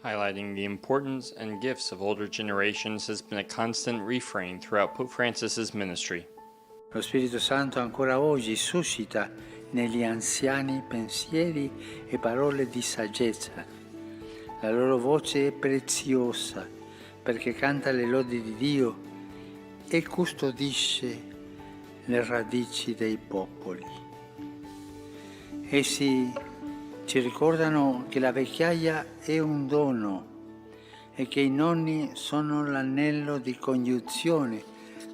Highlighting the importance and gifts of older generations has been a constant refrain throughout Pope Francis's ministry. Lo Spirito Santo ancora oggi suscita negli anziani pensieri e parole di saggezza. La loro voce è preziosa perché canta le lodi di Dio e custodisce le radici dei popoli. Essi ci ricordano che la vecchiaia è un dono e che i nonni sono l'anello di congiunzione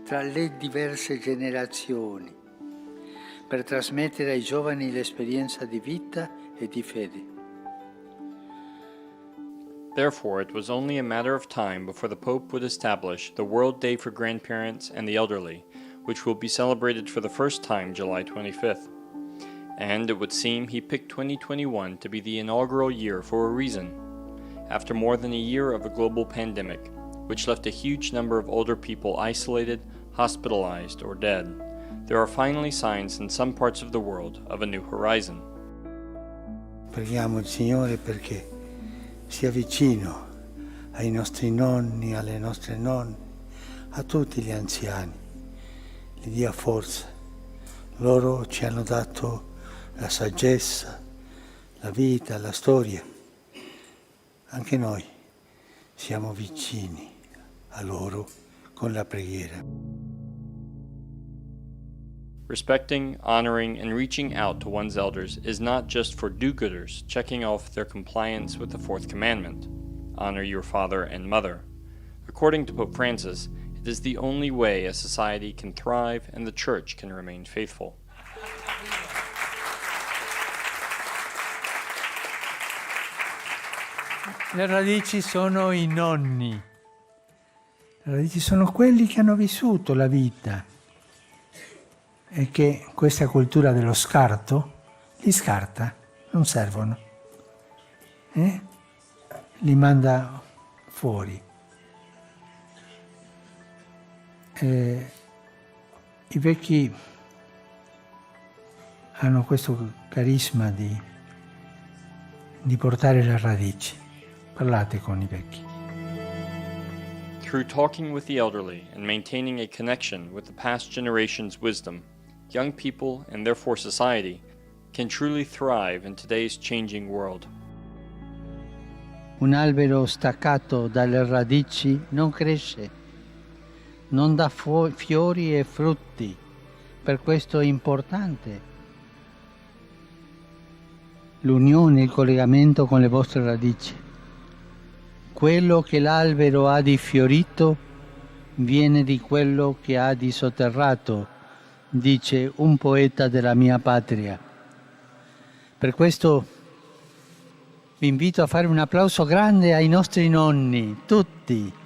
tra le diverse generazioni per trasmettere ai giovani l'esperienza di vita e di fede. Therefore, it was only a matter of time before the Pope would establish the World Day for Grandparents and the Elderly, which will be celebrated for the first time July 25th. And it would seem he picked 2021 to be the inaugural year for a reason. After more than a year of a global pandemic, which left a huge number of older people isolated, hospitalized, or dead, there are finally signs in some parts of the world of a new horizon. Preghiamo il Signore perché sia vicino ai nostri nonni, alle nostre nonne, a tutti gli anziani, gli dia forza. Loro ci hanno dato la saggezza, la vita, la storia. Anche noi siamo vicini a loro con la preghiera. Respecting, honoring, and reaching out to one's elders is not just for do-gooders checking off their compliance with the fourth commandment, honor your father and mother. According to Pope Francis, it is the only way a society can thrive and the Church can remain faithful. Le radici sono i nonni. Le radici sono quelli che hanno vissuto la vita e che questa cultura dello scarto li scarta, non servono. Li manda fuori. I vecchi hanno questo carisma di portare le radici. Parlate con i vecchi. Through talking with the elderly and maintaining a connection with the past generation's wisdom, young people, and therefore society, can truly thrive in today's changing world. Un albero staccato dalle radici non cresce, non dà fiori e frutti. Per questo è importante l'unione, il collegamento con le vostre radici. Quello che l'albero ha di fiorito viene di quello che ha di sotterrato, dice un poeta della mia patria. Per questo vi invito a fare un applauso grande ai nostri nonni, tutti.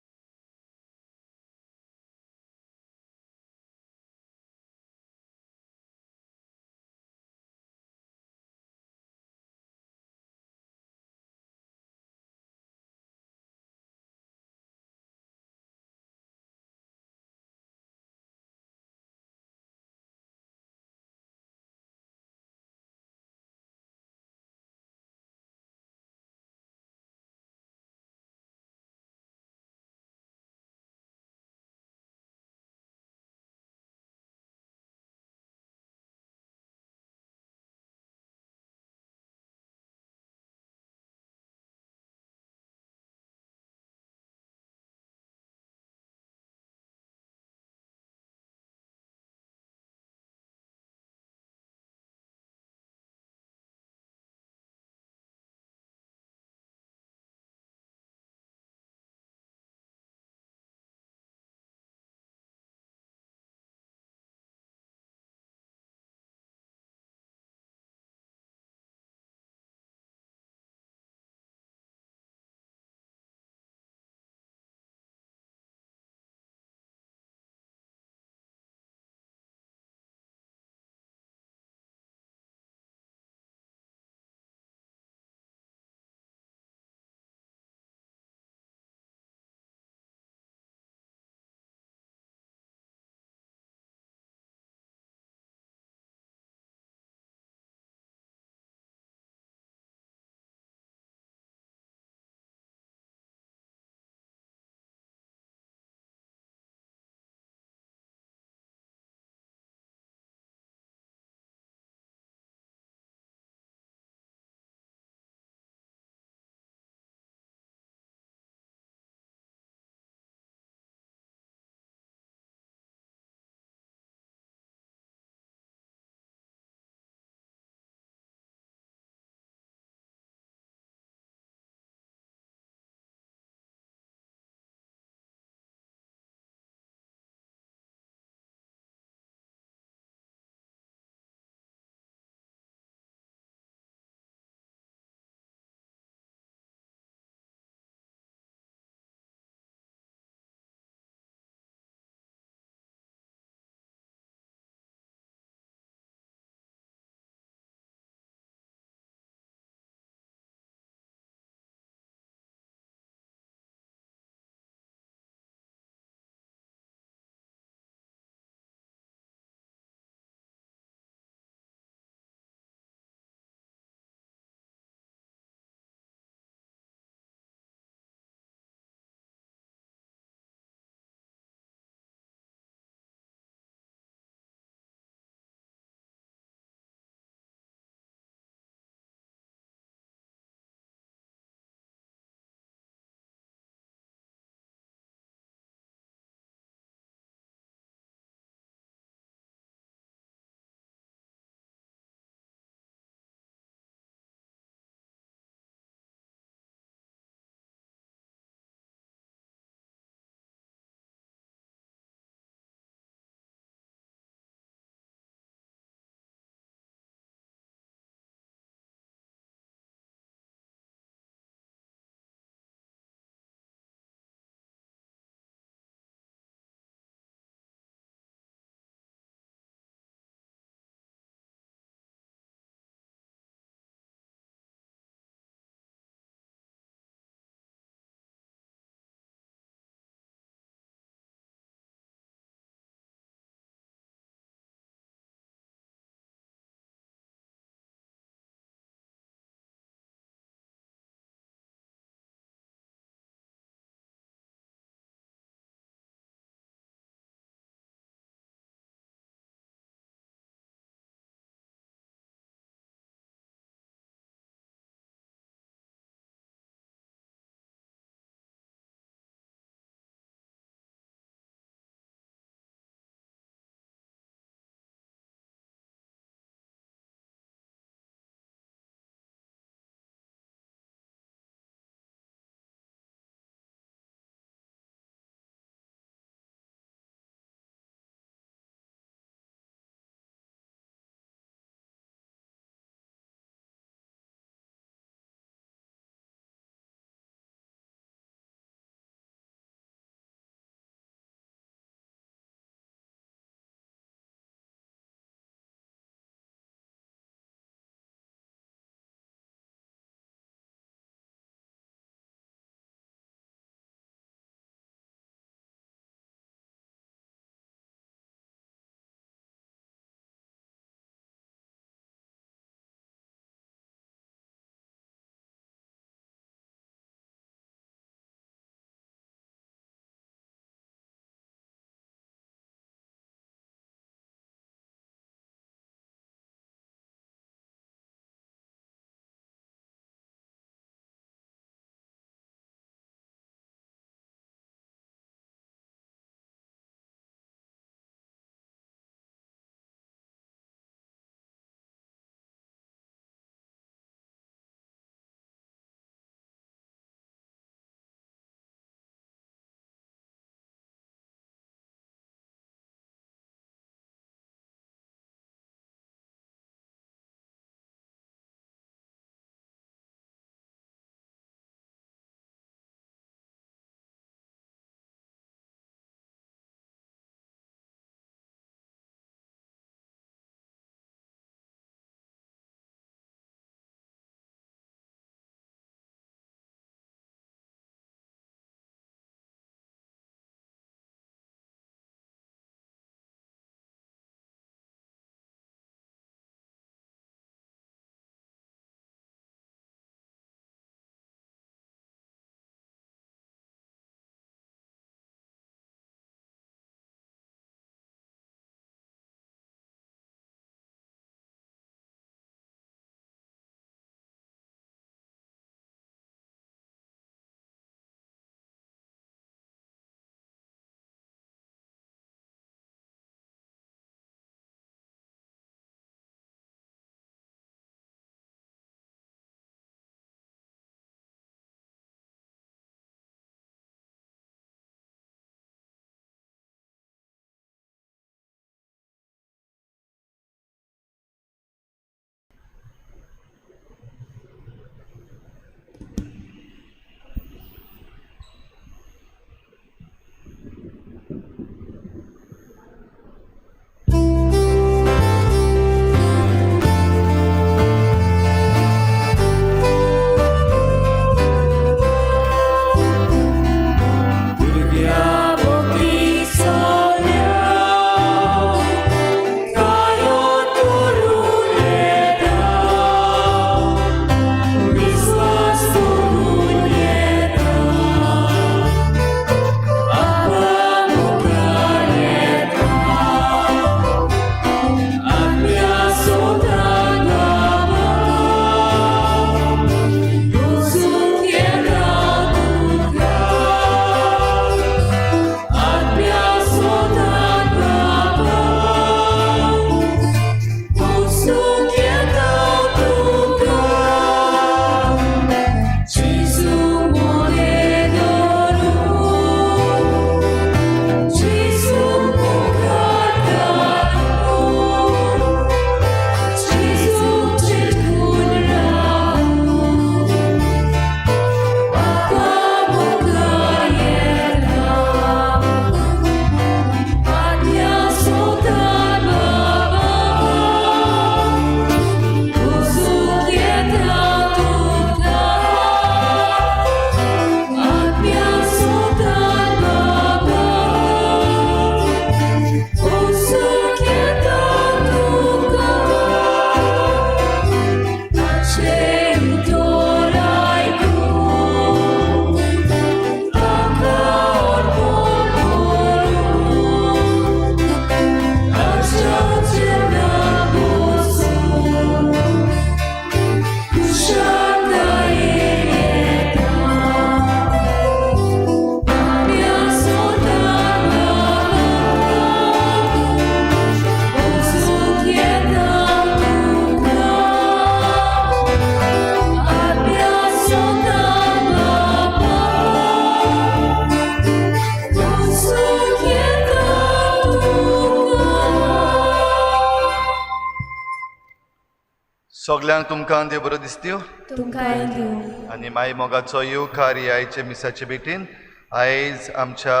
सगळ्यांक तुमकां देव बरो दिसत्यो तुमकां दिवं. आनी माय मोगाचो येवकार आयचे मिसाचे भेटीन आयज आमच्या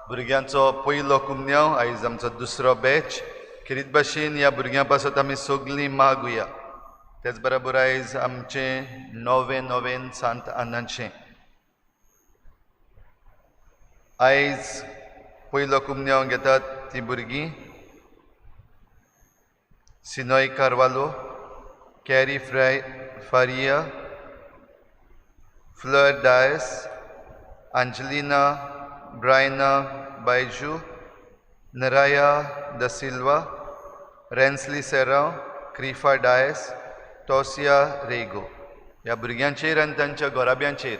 भुरग्यांचो पयलो कुमन्यांव आयज आमचो दुसरो बॅच खेरीत भाशेन ह्या भुरग्यां पासत आमी सगळीं मागुया. तेच बरोबर आयज आमचें नवें सांत आनाचें. आयज पयलो कुमन्यांव घेतात तीं भुरगीं सिनोय कार्वालो, कॅरी फारिया, फ्लर डायस, अंजलिना ब्रायना बायजू, नराया द सिल्वा, रेन्सली सेराव, क्रिफा डायस, टोसिया रेगो. ह्या भुरग्यांचेर आनी तांच्या घोराब्यांचेर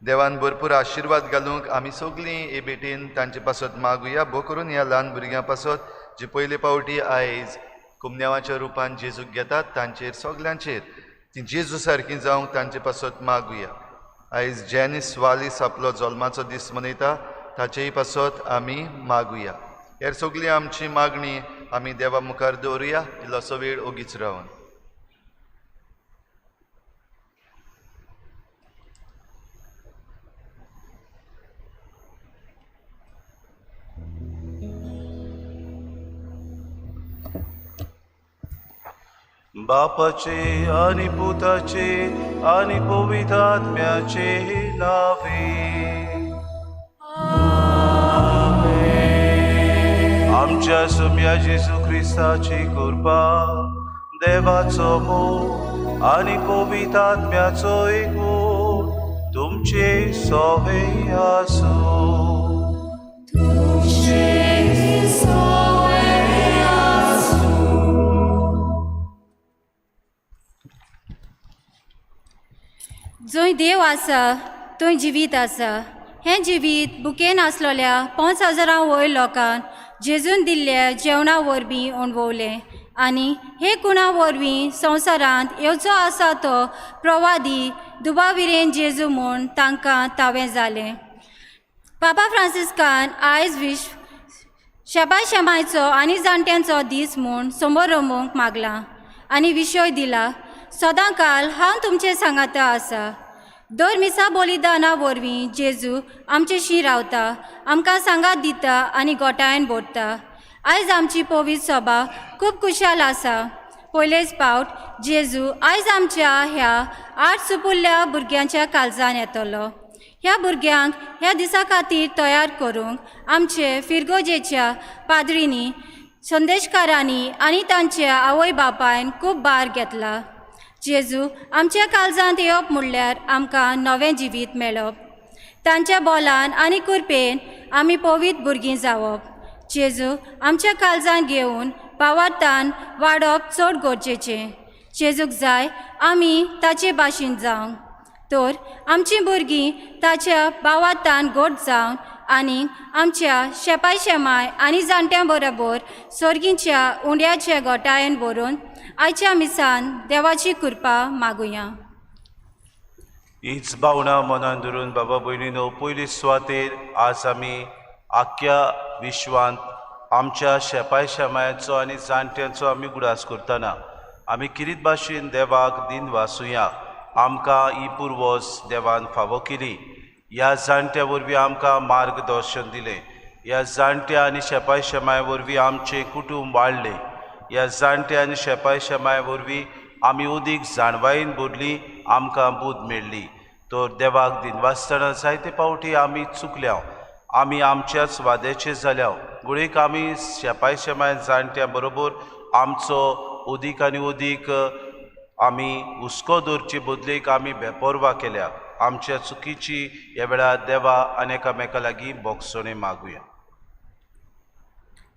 देवान भरपूर आशिर्वाद घालूंक आमी सगळीं हे भेटेन तांचे पासत मागुया. भोव करून ह्या ल्हान भुरग्यां पासत जी पयले फावटी आयज कुमन्यांवाच्या रुपान जेजूक घेतात तांचेर सगल्यांचेर ती जेजू सारकीं जावंक तांचे पासत मागुया. आयज जॅनिस वालीस आपलो जल्माचो दीस मनयता ताचेय पासत आमी मागुया. हेर सगळी आमची मागणी आमी देवा मुखार दवरुया इल्लोसो वेळ ओगीच रावन. बापाचे आणि पुताचे आणि पवित्र आत्म्याचे नावे आमच्या सोम्या जेजू ख्रिस्ताची कृपा, देवाचो मोग आणि पवित्र आत्म्याचो एकूण तुमचे सोवे आसूं. जंय देव आसा थंय जिवीत आसा. हें जिवीत बुकेन आसलोल्या 5,000 वयर लोकांक जेजून दिल्ल्या जेवणा वरवीं अणभवलें आनी हे कुणा वरवीं संवसारांत येवचो आसा तो प्रवादी दुबाविरेन जेजू म्हूण तांकां तावें जालें. पापा फ्रांसिस्कान आयज शेबाय शेमायचो आनी जाणट्यांचो दीस म्हूण समोर रमोवंक मागला आनी विशय दिला, सदांकाल हांव तुमचे सांगाता आसा. दर मिसा बलिदाना वरवीं जेजू आमचेशी रावता, आमकां सांगात दिता आनी गोठायन भरता. आयज आमची पवित्र सभा खूब खुशाल आसा. पयलेच फावट जेजू आयज आमच्या ह्या 8 सुपुल्ल्या भुरग्यांच्या काळजान येतलो. ह्या भुरग्यांक ह्या दिसा खातीर तयार करूंक आमचे फिरगोजेच्या पाद्रींनी, संदेशकारांनी आनी तांच्या आवय बापायन खूब भार घेतला. जेजू आमच्या काळजांत येवप म्हणल्यार आमकां नवें जिवीत मेळप. तांच्या बोलान आनी कुरपेन आमी पवित्र भुरगीं जावप. जेजू आमच्या काळजांत घेवन भावार्थान वाडप चड गरजेचें. जेजूक जाय आमी ताचे भाशेन जावंक. तर आमचीं भुरगीं ताच्या भावार्थान घट जावन आनी आमच्या शेपाय शेमाय आनी जाणट्यां बरोबर सर्गींच्या उंड्याच्या गोठायेन व्हरून आयच्या मिसान देवाची कृपा मागुया. हीच भावना मनान धरून बाबा भयणीनो, पयली सुवातेर आज आमी आख्या विश्वांत आमच्या शेपाय शेमायाचो आनी जाणट्यांचो आमी गुडास करतना आमी किरीत भाशेन देवाक दिन वासुया. आमकां ही पुर्वज देवान फावो केली. ह्या जाणट्या वरवीं आमकां मार्गदर्शन दिलें. ह्या जाणट्या आनी शेपाय शेमाय वरवीं आमचें कुटुंब वाडलें. ह्या जाणट्या आनी शेपाय शेमाय वरवीं आमी उदीक जाणवायेन भरली, आमकां बूद मेळ्ळी. तर देवाक दिन वाचतना जायते फावटी आमी चुकल्या, आमी आमच्याच वाद्याचे जाल्या. गुळेक आमी शेपाय शेमाय जाणट्या बरोबर आमचो उदीक आनी उदीक आमी हुस्को दवरचे बदलेक आमी बेपरवा केल्या. आमच्या चुकीची ह्या वेळार देवा आनी एकामेका लागीं बोगसणे मागुया.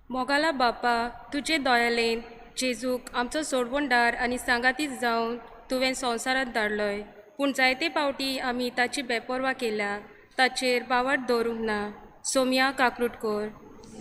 मोगाला बापा, तुजे दयालेन जेजूक आमचो सोडवणदार आनी सांगातीच जावन तुवें संवसारांत धाडलोय. पूण जायते फावटी आमी ताची बेपरवा केल्या. ताचेर बावाट दवरूंक ना. सोम्या काकुटकोर,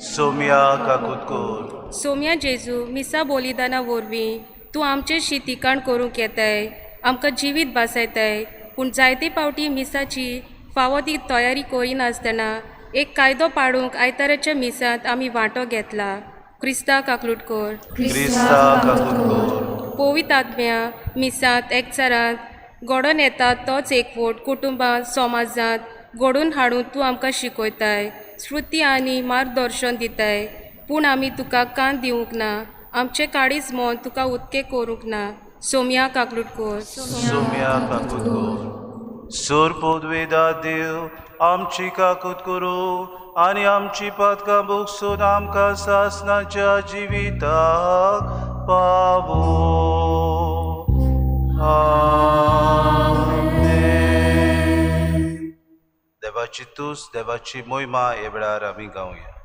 सोम्या काकुटकोर. सोम्या जेजू, मिसा बलिदाना वरवीं तूं आमचेशी तिकाण करूंक येताय, आमकां जिवीत बासयताय. पूण जायते फावटी मिसाची फावो ती तयारी करिनासतना एक कायदो पाडूंक आयताराच्या मिसांत आमी वांटो घेतला. क्रिस्ता काकलूटकोर क्रिस्ता काकूट पवित्र आत्म्या मिसांत एकचारांत घडोवन येता तोच एकवट कुटुंबांत समाजांत घडोवन हाडून तूं आमकां शिकयताय श्रुती आनी मार्गदर्शन दिताय पूण आमी तुका कान दिवंक ना आमचें काळीज मन तुका उदके करूंक ना सोम्या काकलूटकोर सोम्या काकूट सोर पोदवेदा देव आमची काकूट करू आनी आमची पातकां बुकसून आमकां सासणाच्या जिविताक पावो आमेन. देवाची तुस देवाची मोहिमा हे वेळार आमी गावया.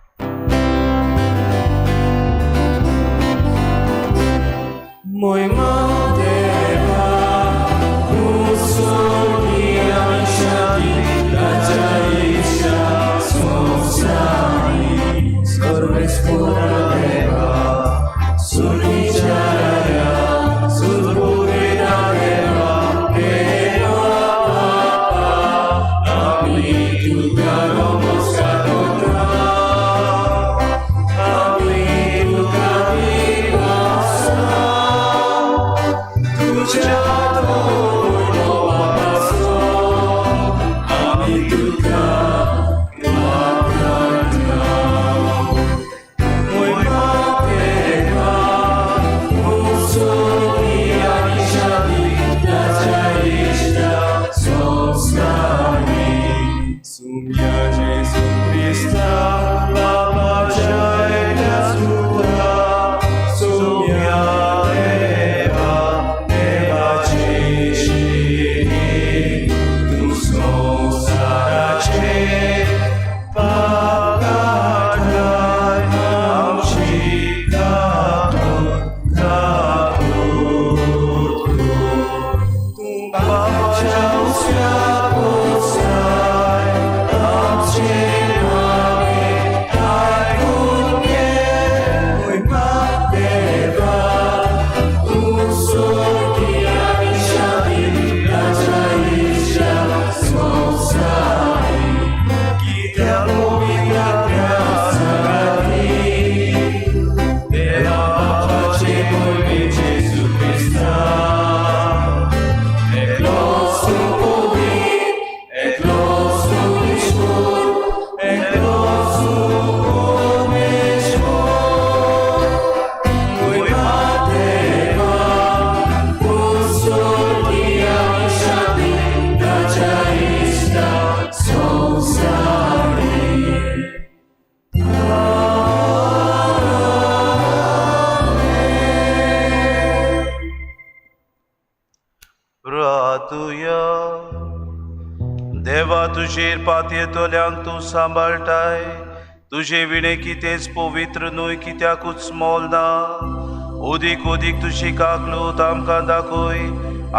देवा तुजेर पातयेतोल्यांक तूं सांबाळटाय तुजे विणे कितेंच पवित्र न्हय कित्याकूच मोल ना ओदीक ओदीक तुजी काकलूत आमकां दाखय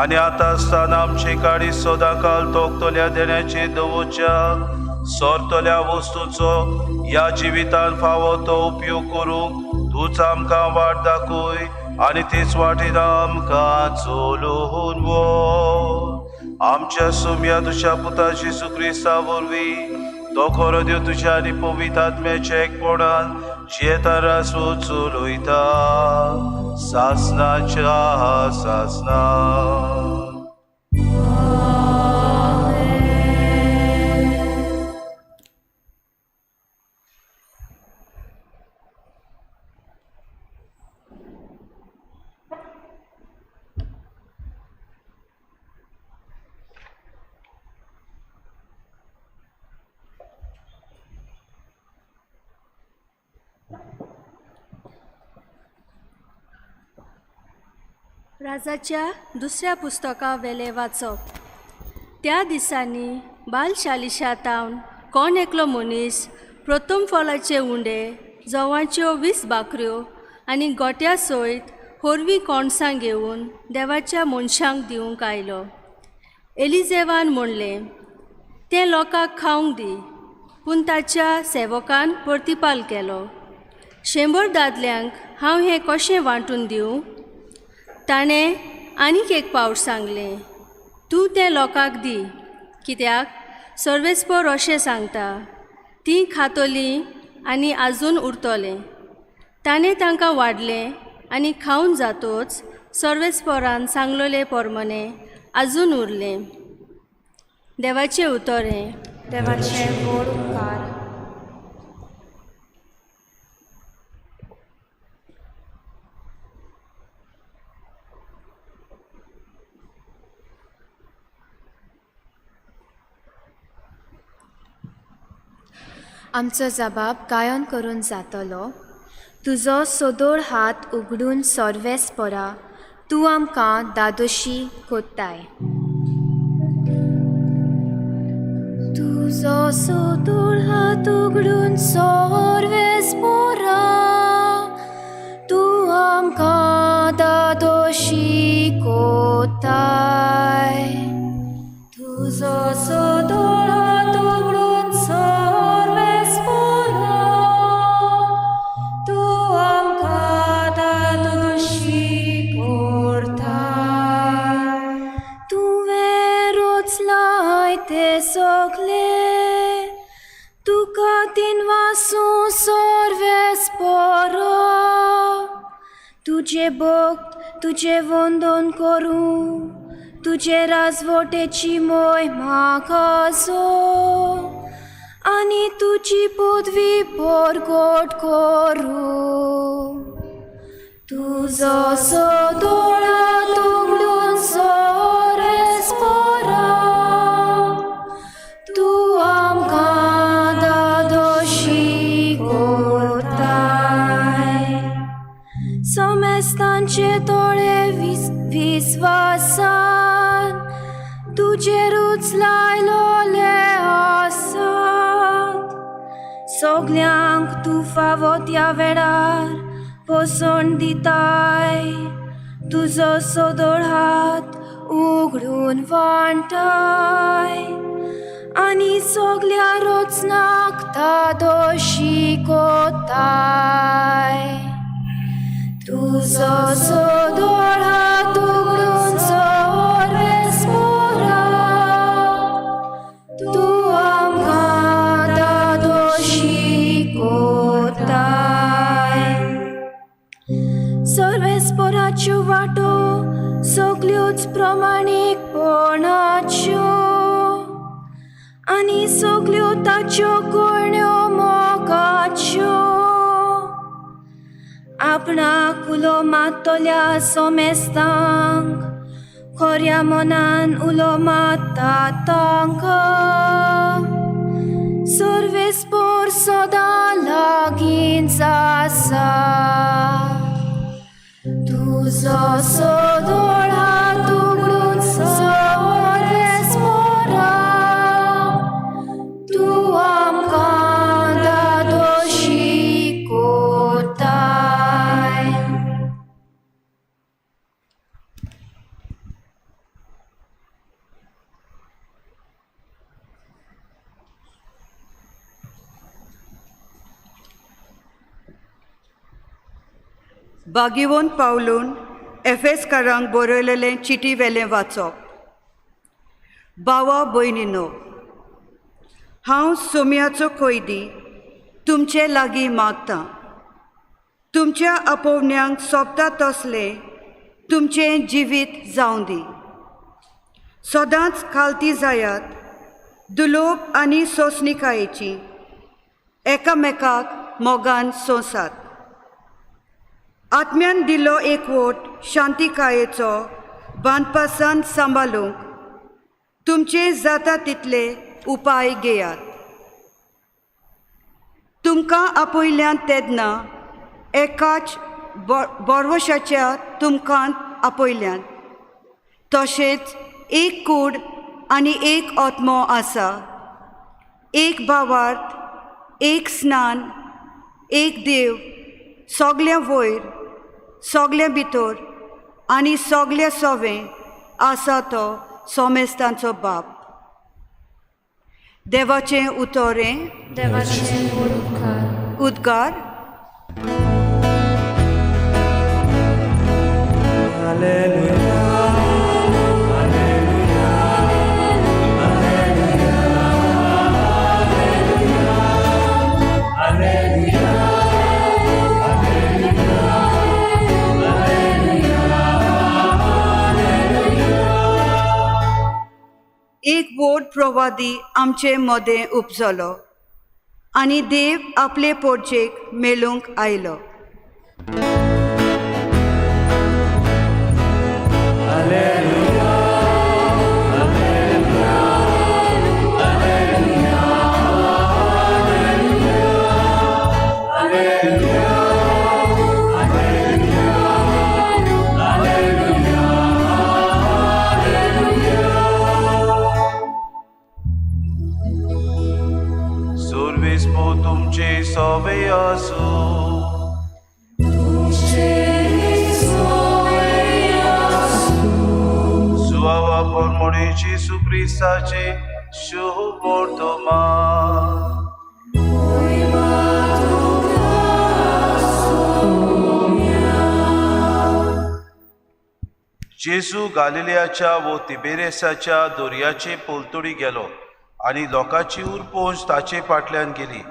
आनी आतां आसतना आमची काळी सदां काल तोखतोल्या देण्याचेर दवरच्या सोरतोल्या वस्तूचो ह्या जिवितान फावो तो उपयोग करूंक तूंच आमकां वाट दाखय आनी तेच वाटेन आमकां चलोवन व्हर. आमच्या सोम्या तुझ्या पुता जेजू क्रिस्ता वरवीं तो खरो देव तुझ्या आनी पवित्र आत्म्याच्या एकपणान जियेता रासो चलयता सासणाच्या सासणान. राजाच्या दुसऱ्या पुस्तका वेले वाचप. त्या दिसांनी बालशालिशातावन कोण एकलो मनीस प्रथम फळाचे उंडे जवांच्यो 20 बाकऱ्यो आनी गोट्या सयत होरवीं कोणसां घेवन देवाच्या मनशांक दिवंक आयलो. एलिजेवान म्हणलें, तें लोकांक खावंक दी. पूण ताच्या सेवकान प्रतिपाल केलो, 100 दादल्यांक हांव हें कशें वांटून दिवं? ताणें आनीक एक पावट सांगलें, तूं तें लोकांक दी. कित्याक सर्वेस्पर अशें सांगता, तीं खातलीं आनी आजून उरतलें. ताणें तांकां वाडलें आनी खावन जातोच सर्वेस्परान सांगलोले पोरमणे आजून उरलें. देवाचें उतोरें. देवाचे व्हड उपकार. आमचो जबाब गायन करून जातलो. तुजो सोदोळ हात उगडून सर्वेस्परा तूं आमकां दादोशी कोत्ताय. तुजो सोदोळ हात उगडून सर्वेस्परा तूं आमकां दादोशी कोत्ताय. तुजो सोदोळ हात उगडून सर्वेस्परा तूं आमकां दादोशी कोत्ताय. तुवें रोचलाय ते सगले तुका तीन वासू सर्वेस्परा. तुजे भक्त तुजे वंदन करूं तुजे राजवटेची मोहिमा गाजो आनी तुजी पदवी परगट करूं. तुजो सोदोळ हात उगडून सर्वेस्परा तूं आमकां दादोशी कोत्ताय. समेस्तांचे दोळे विस्वासान तुजेरूच लायलोले आसात. सगल्यांक तूं फावो त्या वेळार पोसण दिताय. तुजो सोदोळ हात उगडून वांटाय आनी सगल्या रोचनाक दादोशी कोत्ताय. तुजो सोदोळ हात उगडून सर्वेस्परा तूं आमकां दादोशी कोत्ताय. सर्वेस्पराच्यो वाटो सगल्योच प्रमाणीकपणाच्यो आनी सगल्यो ताच्यो कळण्यो मोगाच्यो. आपणाक उलो मात्तोल्या सोमेस्तांक खऱ्या मनान उलो मात्ता तांकां सर्वेस्पर सदां लागींच आसा. तुजो सोदोळ हात उगडून सर्वेस्परा तूं आमकां दादोशी कोत्ताय. बागिवोन पावलून एफेसकारांक बरयलेलें चिटी वेलें वाचप. भावा भयणीनो, हांव सोम्याचो कैदी तुमचे लागीं मागतां. तुमच्या आपोवण्यांक सोबता तसलें तुमचें जिवीत जावं दी. सदांच खालती जायात, दुलोप आनी सोंसणिकायेची एकामेकाक मोगान सोंसात. आत्म्यान दिलो एकवट शांतिकायेचो बांदपासान सांबाळूंक तुमचे जाता तितले उपाय घेयात. तुमकां आपयल्यान तेदना एकाच बरवशाच्या तुमकां आपयल्यान तशेंच एक कूड आनी एक आत्मो आसा. एक भावार्थ, एक स्नान, एक देव, सगल्या वयर, सगल्या भितर आनी सगल्या सोवें आसा तो सोमेस्तांचो बाप. देवाचें उतोरें. देवाचें व्हड उपकार. उद्गार. प्रवादी आमचे मदें उपजलो आनी देव आपले पोरचेक मेळूंक आयलो. सुरविस्पो तुमचे सोवे आसू, सुवावा परमोणे जेसू क्रिस्ताचे शुभ वर्तमान. जेजू गालिलियाच्या व तिबेरेसाच्या दर्याचे पोलतोडी गेलो आनी लोकांची उरपोंज ताचे फाटल्यान गेली,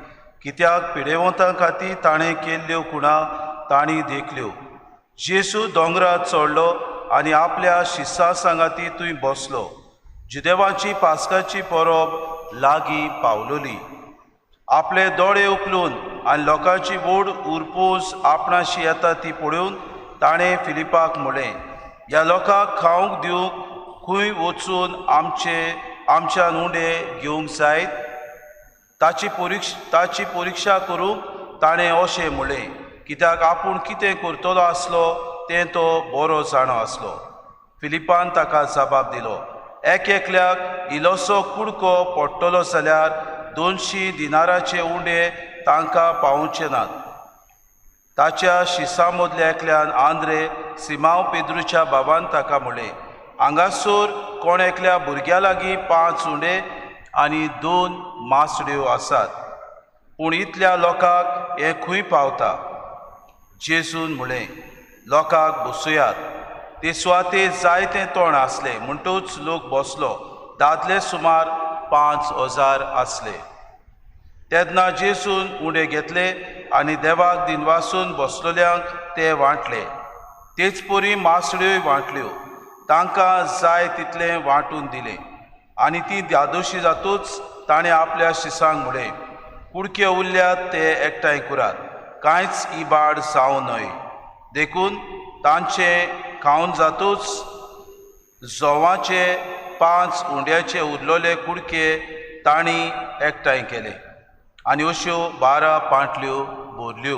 कित्याक पिडेवंतां खातीर ताणें केल्ल्यो खुणा तांणी देखल्यो. जेजू दोंगरार चडलो आनी आपल्या शिस्सां सांगाती थंय बसलो. जुदेवांची पास्काची परब लागीं पावलोली. आपले दोळे उखलून आनी लोकांची व्हड उरपोंज आपणाशी येता ती पळोवन ताणें फिलिपाक म्हळें, ह्या लोकांक खावंक दिवंक खंय वचून आमच्यान उंडे घेवंक जायत? ताची परिक्षा करूंक ताणें अशें म्हळें, कित्याक आपूण कितें करतलो आसलो तें तो बरो जाणो आसलो. फिलिपान ताका जबाब दिलो, एकल्याक इल्लोसो कुडको पडटलो जाल्यार 200 दिनाराचे उंडे तांकां पावोवचे नात. ताच्या शिसां मदल्या एकल्यान आंद्रे सिमांव पेद्रूच्या बाबान ताका म्हळें, हांगासर कोण एकल्या भुरग्या लागीं 5 उंडे आनी 2 मासड्यो आसात, पूण इतल्या लोकांक हें खंय पावता? जेजून म्हळें, लोकांक बसुयात. ते सुवातेर जायते तोंड आसले म्हणटूच लोक बसलो. दादले सुमार 5000 आसले. तेन्ना जेजून उंडे घेतले आनी देवाक दिनवासून बसलोल्यांक ते वांटले. तेच परी मासड्योय वांटल्यो. तांकां जाय तितलें वांटून दिलें. आनी ती द्यादोशी जातूच ताणें आपल्या शिसांक म्हळें, कुडके उरल्यात ते एकठांय करात, कांयच इबाड जावं न्हय. देखून तांचें खावन जातूच जोवाचे 5 उंड्याचे उरलोले कुडके तांणी एकठांय केले आनी अश्यो 12 पांटल्यो भरल्यो.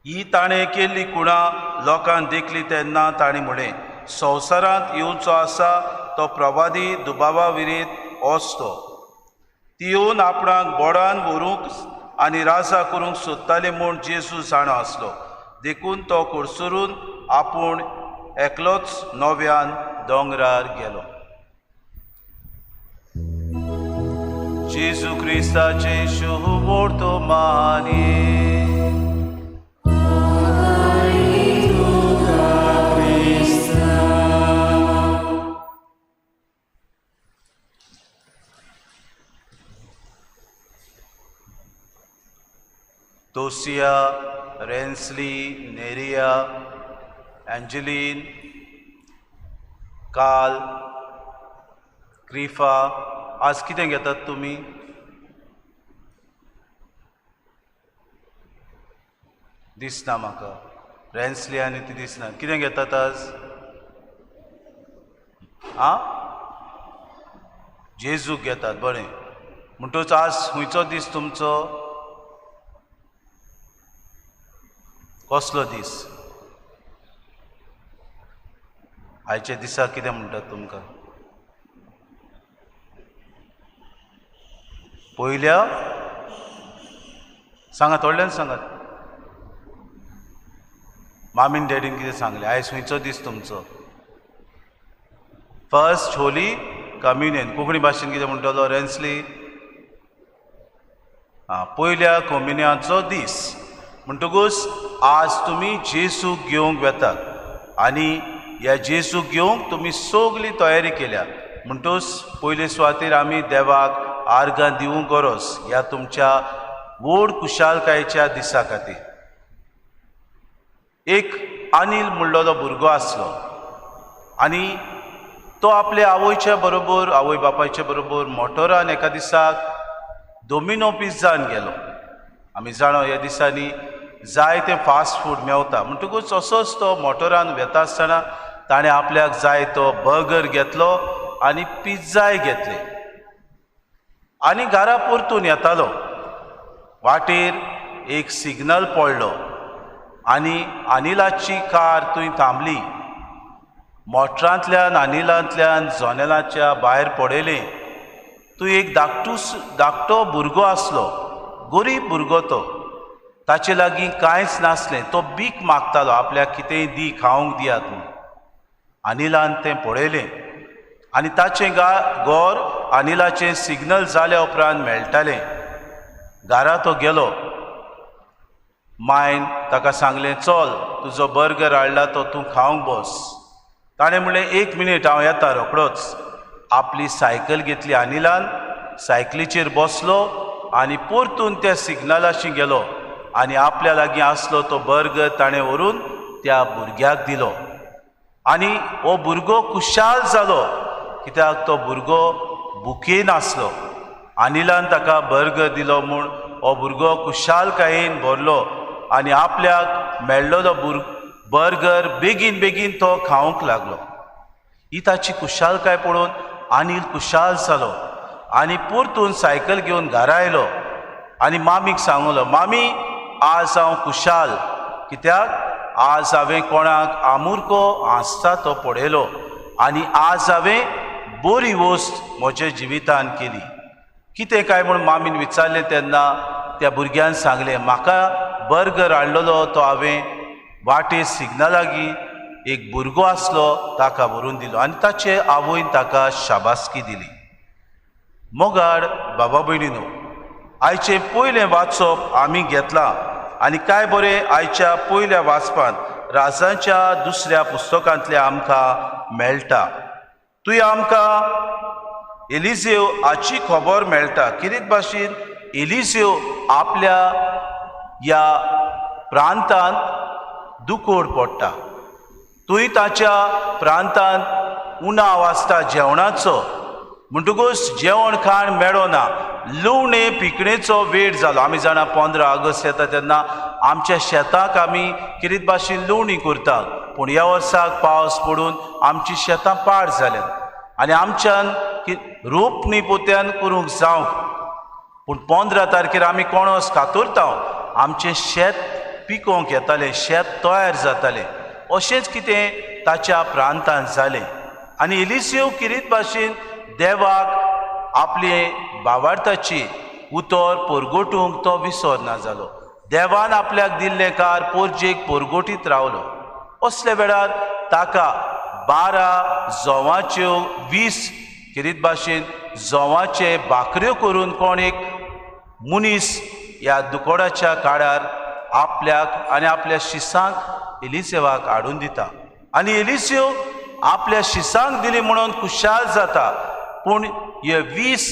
ही ताणें केल्ली खुणां लोकांक देखली तेन्ना ताणें म्हळें, संवसारांत येवचो आसा तो प्रवादी दुबावा विरीत वचतो. ती येवन आपणाक बोडान व्हरूंक आनी राजा करूंक सोदताले म्हूण जेजू जाणो आसलो. देखून तो कोडसरून आपूण एकलोच नव्यान दोंगरार गेलो. जेजू क्रिस्ताचे शुभ वर्तमान. तोसिया, रेन्सली, नेरिया, एंजेलीन, काल, क्रिफा, आज कितें घेतात तुमी? दिसना म्हाका. रेन्सली आनी ती दिसना. कितें घेतात आज? जेजूक घेतात. बरें. म्हणटूच आज खंयचो दीस तुमचो? कसलो दीस? आयच्या दिसा कितें म्हणटात तुमकां? पयल्या सांगात, व्हडल्यान सांगात. मामीन डॅडीन कितें सांगलें? आयज खंयचो दीस तुमचो? First holy communion. कोंकणी भाशेन कितें म्हणटलो? रेन्सली. पयल्या कम्युनियनाचो दीस. म्हणटकूच आज तुमी जेजूक घेवंक वेतात आनी ह्या जेजूक घेवंक तुमी सगळी तयारी केल्या. म्हणटूच पयले सुवातेर आमी देवाक आर्गां दिवंक गरज ह्या तुमच्या व्हड कुशालकायेच्या दिसा खातीर. एक अनिल म्हणलोलो भुरगो आसलो आनी तो आपल्या आवयच्या बरोबर आवय बापायच्या बरोबर मोटरान एका दिसाक डोमिनो पिझ्झान गेलो. आमी जाणो ह्या दिसांनी जाय तें फास्ट फूड मेवता म्हणटकूच असोच तो मोटरान वेता आसतना ताणें आपल्याक जाय तो बर्गर घेतलो आनी पिझ्झाय घेतले आनी घरा परतून येतालो. वाटेर एक सिग्नल पडलो आनी अनिलाची कार थंय थांबली. मोटरांतल्यान अनिलांतल्यान जनेलाच्या भायर पडयलें. थंय एक धाकटो भुरगो आसलो, गरीब भुरगो तो. ताचे लागीं कांयच नासलें. तो भीक मागतालो, आपल्याक कितेंय दी, खावंक दियात म्हूण. अनिलान तें पळयलें आनी ताचें घर अनिलाचें सिग्नल जाल्या उपरांत मेळटालें. घरा तो गेलो. मायन ताका सांगलें, चल तुजो बर्गर हाडला तो तूं खावंक बस. ताणें म्हणलें, 1 मिनीट हांव येता रोखडोच. आपली सायकल घेतली अनिलान, सायकलीचेर बसलो आनी परतून त्या सिग्नलाशी गेलो आनी आपल्या लागीं आसलो तो बर्गर ताणें व्हरून त्या भुरग्याक दिलो. आनी हो भुरगो खुशाल जालो कित्याक तो भुरगो भुकेन आसलो. अनिलान ताका बर्गर दिलो म्हूण हो भुरगो खुशालकायेन भरलो आनी आपल्याक मेळ्ळलो बर्गर बेगीन बेगीन तो खावंक लागलो. ही ताची खुशालकाय पळोवन अनिल खुशाल जालो आनी परतून सायकल घेवन घरा आयलो आनी मामीक सांगलो, मामी आज हांव खुशाल कित्याक आज हांवें कोणाक आमुर्को हांसता तो पळयलो आनी आज हांवें बरी वस्त म्हज्या जिवितान केली. कितें काय म्हूण मामीन विचारलें तेन्ना त्या भुरग्यान सांगलें, म्हाका बर्गर हाडलेलो तो हांवें वाटेर सिग्नलागी एक भुरगो आसलो ताका व्हरून दिलो आनी ताचे आवयन ताका शाबासकी दिली. मोगाड बाबा भयणीनो, आयचें पयलें वाचप आमी घेतलां आनी काय बरें आयच्या पयल्या वाचपान राजांच्या 2ऱ्या पुस्तकांतलें आमकां मेळटा. थंय आमकां एलिजेव हाची खबर मेळटा. कितें भाशेन एलिजेव आपल्या ह्या प्रांतांत दुकोड पडटा. थंय ताच्या प्रांतांत उणाव आसता जेवणाचो. म्हणटकूच जेवण खाण मेळना. लुवणे पिकणेचो वेळ जालो. आमी जाणा 15 ऑगस्ट येता तेन्ना आमच्या शेताक आमी कितें भाशेन लुवणी करतात. पूण ह्या वर्साक पावस पडून आमची शेतां पाड जाल्यात आनी आमच्यान रोपणी पोत्यान करूंक जावंक. पूण 15 तारखेर आमी कोणोस कातुरता आमचें शेत पिकोवंक येतालें, शेत तयार जातालें. अशेंच कितें ताच्या प्रांतांत जालें आनी एलिसेव किरीत भाशेन देवाक आपले भावार्थाची उतर परगोटूंक तो विसरना जालो. देवान आपल्याक दिल्लें कार पोरजेक परगोटीत रावलो. असल्या वेळार ताका 12 जवांच्यो 20 किरीत भाशेन जवांचे भाकऱ्यो करून कोण एक मनीस ह्या दुकोडाच्या काळार आपल्याक आनी आपल्या शिसांक एलिसेवाक हाडून दिता आनी एलिसेव आपल्या शिसांक दिली म्हणून खुशाल जाता. पूण हे 20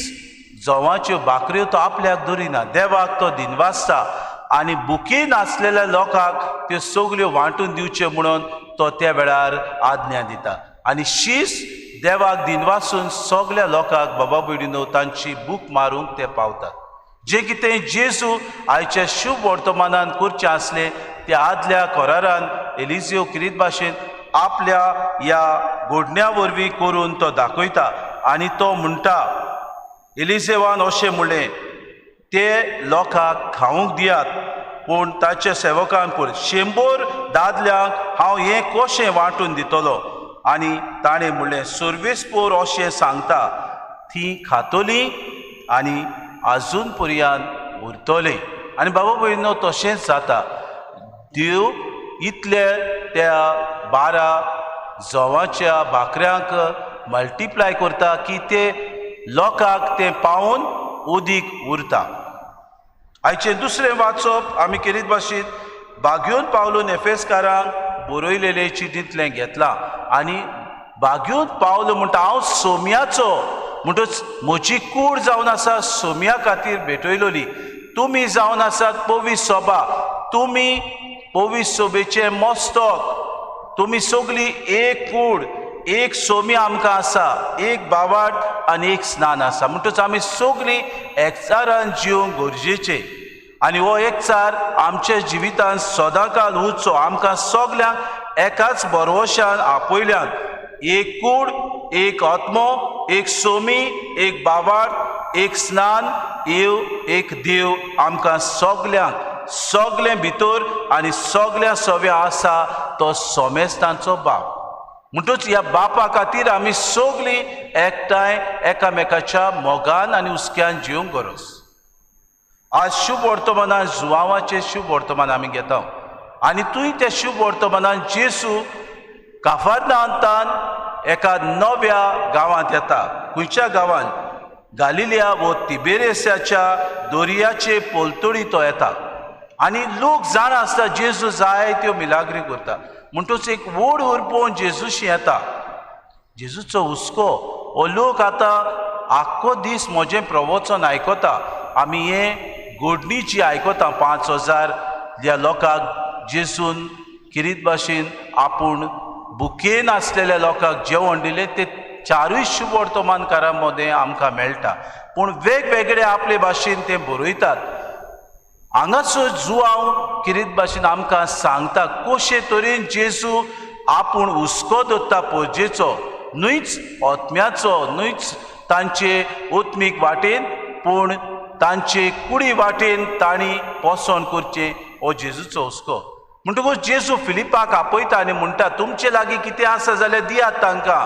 जवांच्यो भाकऱ्यो तो आपल्याक धरिना. देवाक तो दिनवासता आनी भुकी नासलेल्या लोकांक त्यो सगल्यो वांटून दिवच्यो म्हणून तो त्या वेळार आज्ञा दिता. आनी शीस देवाक दिनवासून सगल्या लोकांक बाबा भयणीनो तांची भूक मारूंक ते पावतात. जे कितें जेजू आयच्या शुभ वर्तमानान करचें आसलें त्या आदल्या कोरारान एलिसेव किरीत भाशेन आपल्या ह्या घोडण्या वरवीं करून तो दाखयता आनी तो म्हणटा, एलिसेवान अशें म्हणलें, ते लोकांक खावंक दियात. पूण ताच्या सेवकान पळय 100 दादल्यांक हांव हें कशें वांटून दितलो. आनी ताणें म्हणलें, सर्वेस्पोर अशें सांगता, तीं खातलीं आनी आजून पर्यंत उरतलीं. आनी बाबा भयणीनो तशेंच जाता. देव इतले त्या 12 जवांच्या भाकऱ्यांक मल्टिप्लाय करता की ते लोकांक ते पावून उदीक उरता. आयचें दुसरें वाचप आमी किरीत भाशेन बागेवन पावलून एफेसकारांक बरयलेलें चिठींतलें घेतलां. आनी बागेवन पावलो म्हणटा हांव सोम्याचो म्हणटच म्हजी कूड जावन आसा सोम्या खातीर भेटयलोली. तुमी जावन आसात पवित्र सोबा, तुमी पवित्र सोबेचे मस्तक, तुमी सगळीं एक कूड एक सोमी आमकां आसा, एक बावाट आनी एक स्नान आसा. म्हणटच आमी सगळीं एकचारान जिवंक गरजेचें. आनी हो एकचार आमच्या जिवितांत सदांकाळ उरचो. आमकां सगल्यांक एकाच भरवशान आपयल्यान एक कूड, एक आत्मो, एक सोमी, एक बावाट, एक स्नान, एक देव आमकां सगळें भितर आनी सगळ्या सव्या आसा तो सोमेस्तांचो बाप. म्हणटच ह्या बापा खातीर आमी सगळीं एकठांय एकामेकाच्या मोगान आनी हुस्क्यान जिवंक गरज. आज शुभ वर्तमानान जुवांवाचें शुभ वर्तमान आमी घेता. आनी तुय त्या शुभ वर्तमानान जेजू काफारनाउमान एका नव्या गांवांत येता. खंयच्या गांवांत? गालिलिया वो तिबेरियसाच्या दर्याचे पोलतडी तो येता. आनी लोक जाण आसता जेजू जायत्यो मिलाग्री करता. म्हणटच एक व्हड उरपोवन जेजूशी येता. जेजूचो हुस्को हो लोक आतां आख्खो दीस म्हजें प्रवचन आयकता. आमी हें घडणी जी आयकता 5000 ह्या लोकांक जेजून किरीत भाशेन आपूण बुकेन आसलेल्या लोकांक जेवण दिलें ते चारूय शुभ वर्तमानकारां मदें आमकां मेळटा. पूण वेगवेगळे आपले भाशेन ते बरयतात. हांगासर जुवांव किरीत भाशेन आमकां सांगता कशे तरेन जेजू आपूण हुस्को धरता पयजेचो, न्हूच ओतम्याचो, न्हूच तांचे ओतमीक वाटेन, पूण तांचे कुडी वाटेन तांणी पोसोन करचें हो जेजूचो हुस्को. म्हणटकूच जेजू फिलिपाक आपयता आनी म्हणटा तुमचे लागीं कितें आसा जाल्यार दियात तांकां.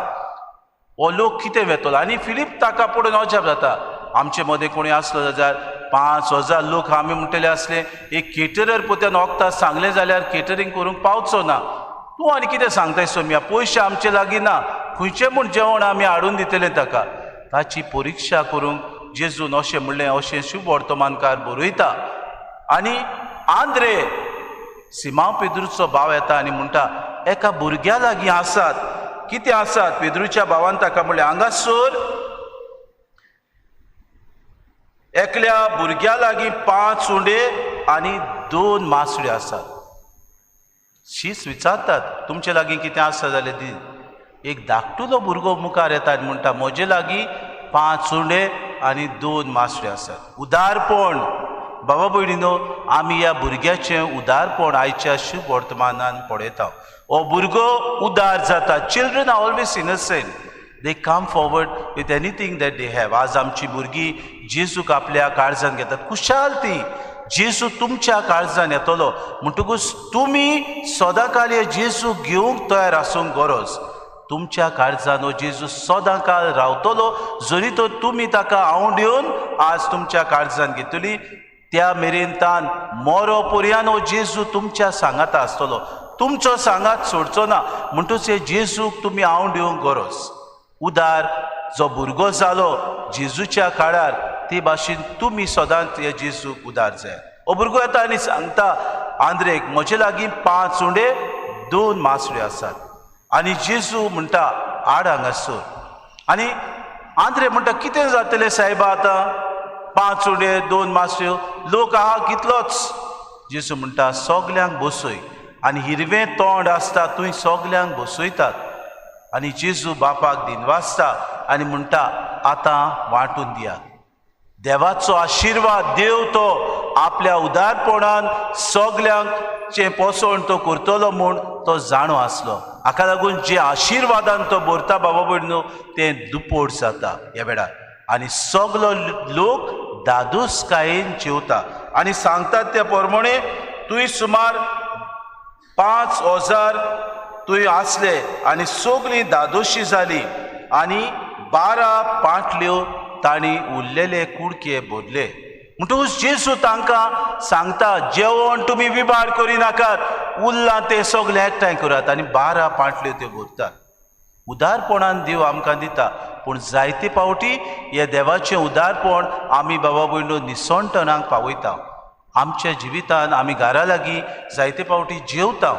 हो लोक कितें वेतलो? आनी फिलीप ताका पळोवन अजाप जाता. आमचे मदें कोणी आसलो जाल्यार 5000 लोक आमी म्हणटले असले, एक केटरर पोत्यान वखदां सांगलें जाल्यार केटरिंग करूंक पावचो ना. तूं आनी कितें सांगताय सोम्या? पयशे आमचे लागीं ना, खंयचें म्हूण जेवण आमी हाडून दितलें ताका. ताची परिक्षा करूंक जेजून अशें म्हणलें. अशें शुभ वर्तमानकार बरयता. आनी आंद्रे सिमांव पेद्रूचो भाव येता आनी म्हणटा एका भुरग्या लागीं आसात. कितें आसात? पेद्रूच्या भावान ताका म्हणलें हांगासर एकल्या भुरग्या लागीं 5 उंडे आनी 2 मासड्यो आसात. शीस विचारतात तुमचे लागीं कितें आसा जाल्यार दी. एक धाकटुलो भुरगो मुखार येता आनी म्हणटा म्हजे लागीं 5 उंडे आनी 2 मासड्यो आसात. उदारपण बाबा भयणीनो, आमी ह्या भुरग्याचें उदारपण आयच्या शुभ वर्तमानान पळयता. हो भुरगो उदार जाता. Children are always innocent. They come forward with anything that they have. आज आमची भुरगीं जेजूक आपल्या काळजान घेतात. खुशाल ती. जेजू तुमच्या काळजान येतलो म्हणटकूच तुमी सदांकाळ हे जेजूक घेवंक तयार आसूंक गरज. तुमच्या काळजान हो जेजू सदांकाळ रावतलो. जरी तो तुमी ताका आवडून आज तुमच्या काळजान घेतली, त्या मेरेन तान मोरो पर्यान हो जेजू तुमच्या सांगात आसतलो. तुमचो सांगात सोडचो ना. म्हणटूच हे जेजूक तुमी आवड दिवंक गरज. उदार जो भुरगो जालो जेजूच्या काळार ते भाशेन तुमी सदांच हे जेजूक उदार जाय. हो भुरगो येता आनी सांगता आंद्रेक म्हजे लागीं 5 उंडे 2 मासड्यो आसात. आनी जेजू म्हणटा हाड हांगासर. आनी आंद्रे म्हणटा कितें जातलें सायबा आतां? 5 उंडे 2 मासड्यो लोक आहा कितलोच. जेजू म्हणटा सगल्यांक बसय. आनी हिरवें तोंड आसता थंय सगल्यांक बसयतात. आनी जेजू बापाक दिनवासता आनी म्हणटा आतां वांटून दियात. देवाचो आशिर्वाद देव तो आपल्या उदारपणान सगल्यांचे पोसण तो करतलो म्हूण तो जाणो आसलो. हाका लागून जे आशिर्वादान तो भरता बाबा भयणीनो तें दुप्पट जाता ह्या वेळार. आनी सगलो लोक दादोसकायेन जेवता. आनी सांगतात त्या प्रमाणे तुवें सुमार 5000 तुवें आसले आनी सगळीं दादोशी जाली. आनी 12 पांटल्यो तांणी उरलेले कुडके भरले. म्हणटकूच जेजू तांकां सांगता जेवण तुमी विबाड करिनाकात, उरलां तें सगळें एकठांय करात. आनी 12 पांटल्यो त्यो भरतात. उदारपणान देव आमकां दिता. पूण जायते पावटी हे देवाचें उदारपण आमी बाबा भयणो निसणटणांक पावयता. आमच्या जिवितान आमी घरा लागीं जायते पावटी जेवता.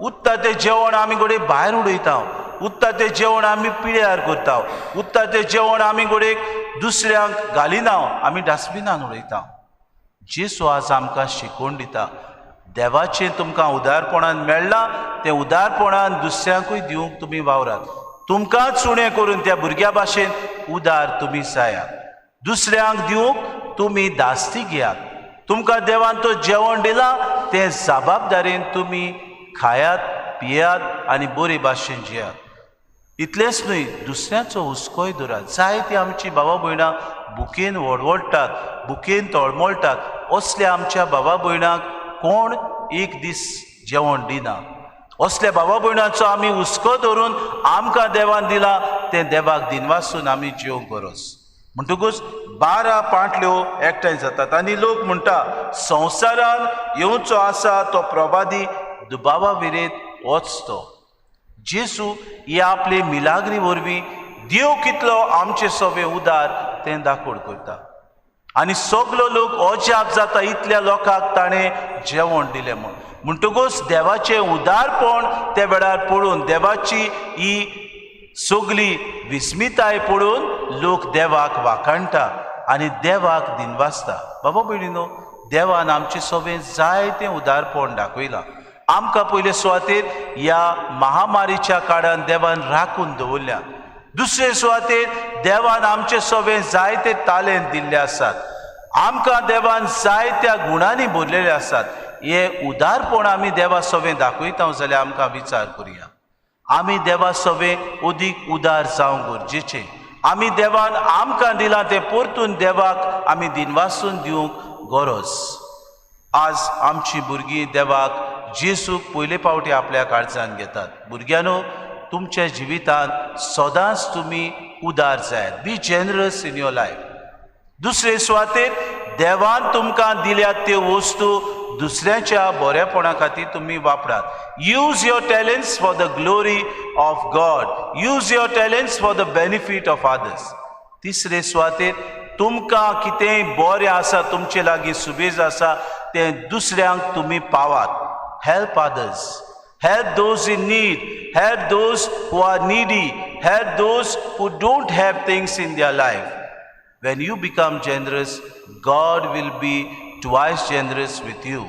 उरता तें जेवण आमी घोडे भायर उडयता. उरता तें जेवण आमी पिड्यार करता. उरता तें जेवण आमी घोडे दुसऱ्यांक घालिना, आमी डस्टबिनान उडयता. जेजू आज आमकां शिकोवन दिता देवाचें तुमकां उदारपणान मेळ्ळां तें उदारपणान दुसऱ्यांकूय दिवंक तुमी वावरात. तुमकांच उणें करून त्या भुरग्या भाशेन उदार तुमी जायात. दुसऱ्यांक दिवंक तुमी दास्ती घेयात. तुमकां देवान तो जेवण दिलां तें जबाबदारेन तुमी खायात, पियात आनी बरे भाशेन जियात. इतलेंच न्हय, दुसऱ्याचो हुस्कोय धरात. जायतीं आमची भावा भयणां भुकेन वडवडटात, भुकेन तळमळटात. असल्या आमच्या भावा भयणांक कोण एक दीस जेवण दिना. असल्या भावा भयणांचो आमी हुस्को धरून आमकां देवान दिलां तें देवाक दिनवासून आमी जेवंक गरज. म्हणटकूच 12 पांटल्यो एकठांय जातात आनी लोक म्हणटा संवसारान येवचो आसा तो प्रभादी दुबावा विरेत वचतो. जेजू ह्या आपले मिलाग्री वरवीं देव कितलो आमचे सोबे उदार तें दाखोवड करता. आनी सगलो लोक अजाप जाता इतल्या लोकांक ताणें जेवण दिलें म्हूण. म्हणटकूच देवाचें उदारपण त्या वेळार पळोवन, देवाची ही सगली विस्मिताय पळोवन लोक देवाक वाखाणटा आनी देवाक दिनवासता. बाबा भयणीनो, देवान आमचे सोबें जायतें उदारपण दाखयलां. आमकां पयले सुवातेर ह्या महामारीच्या काळान देवान राखून दवरल्या. दुसरे सुवातेर देवान आमचे सोबें जायते तालेंत दिल्ले आसात. आमकां देवान जायत्या गुणांनी भरलेले आसात. हे उदारपण आमी देवा सोबें दाखयता जाल्यार आमकां विचार करुया. आमी देवा सोबें अदीक उदार जावंक गरजेचें. आमी देवान आमकां दिलां तें परतून देवाक आमी दिनवासून दिवंक गरज. आज आमची भुरगीं देवाक जेजूक पयले फावटी आपल्या काळजांत घेतात. भुरग्यांनो, तुमच्या जिवितांत सदांच तुमी उदार जायात. बी जेनरस इन युअर लायफ. दुसरे सुवातेर देवान तुमकां दिल्यात त्यो वस्तू दुसऱ्याच्या बरेपणा खातीर तुमी वापरात. Use your talents for the glory of God. Use your talents for the benefit of others. तिसरे सुवातेर तुमकां कितेंय बरें आसा, तुमचे लागीं सुबेज आसा, तें दुसऱ्यांक तुमी पावात. Help others. Help those in need. Help those who are needy. Help those who don't have things in their life. When you become generous, God will be twice generous with you.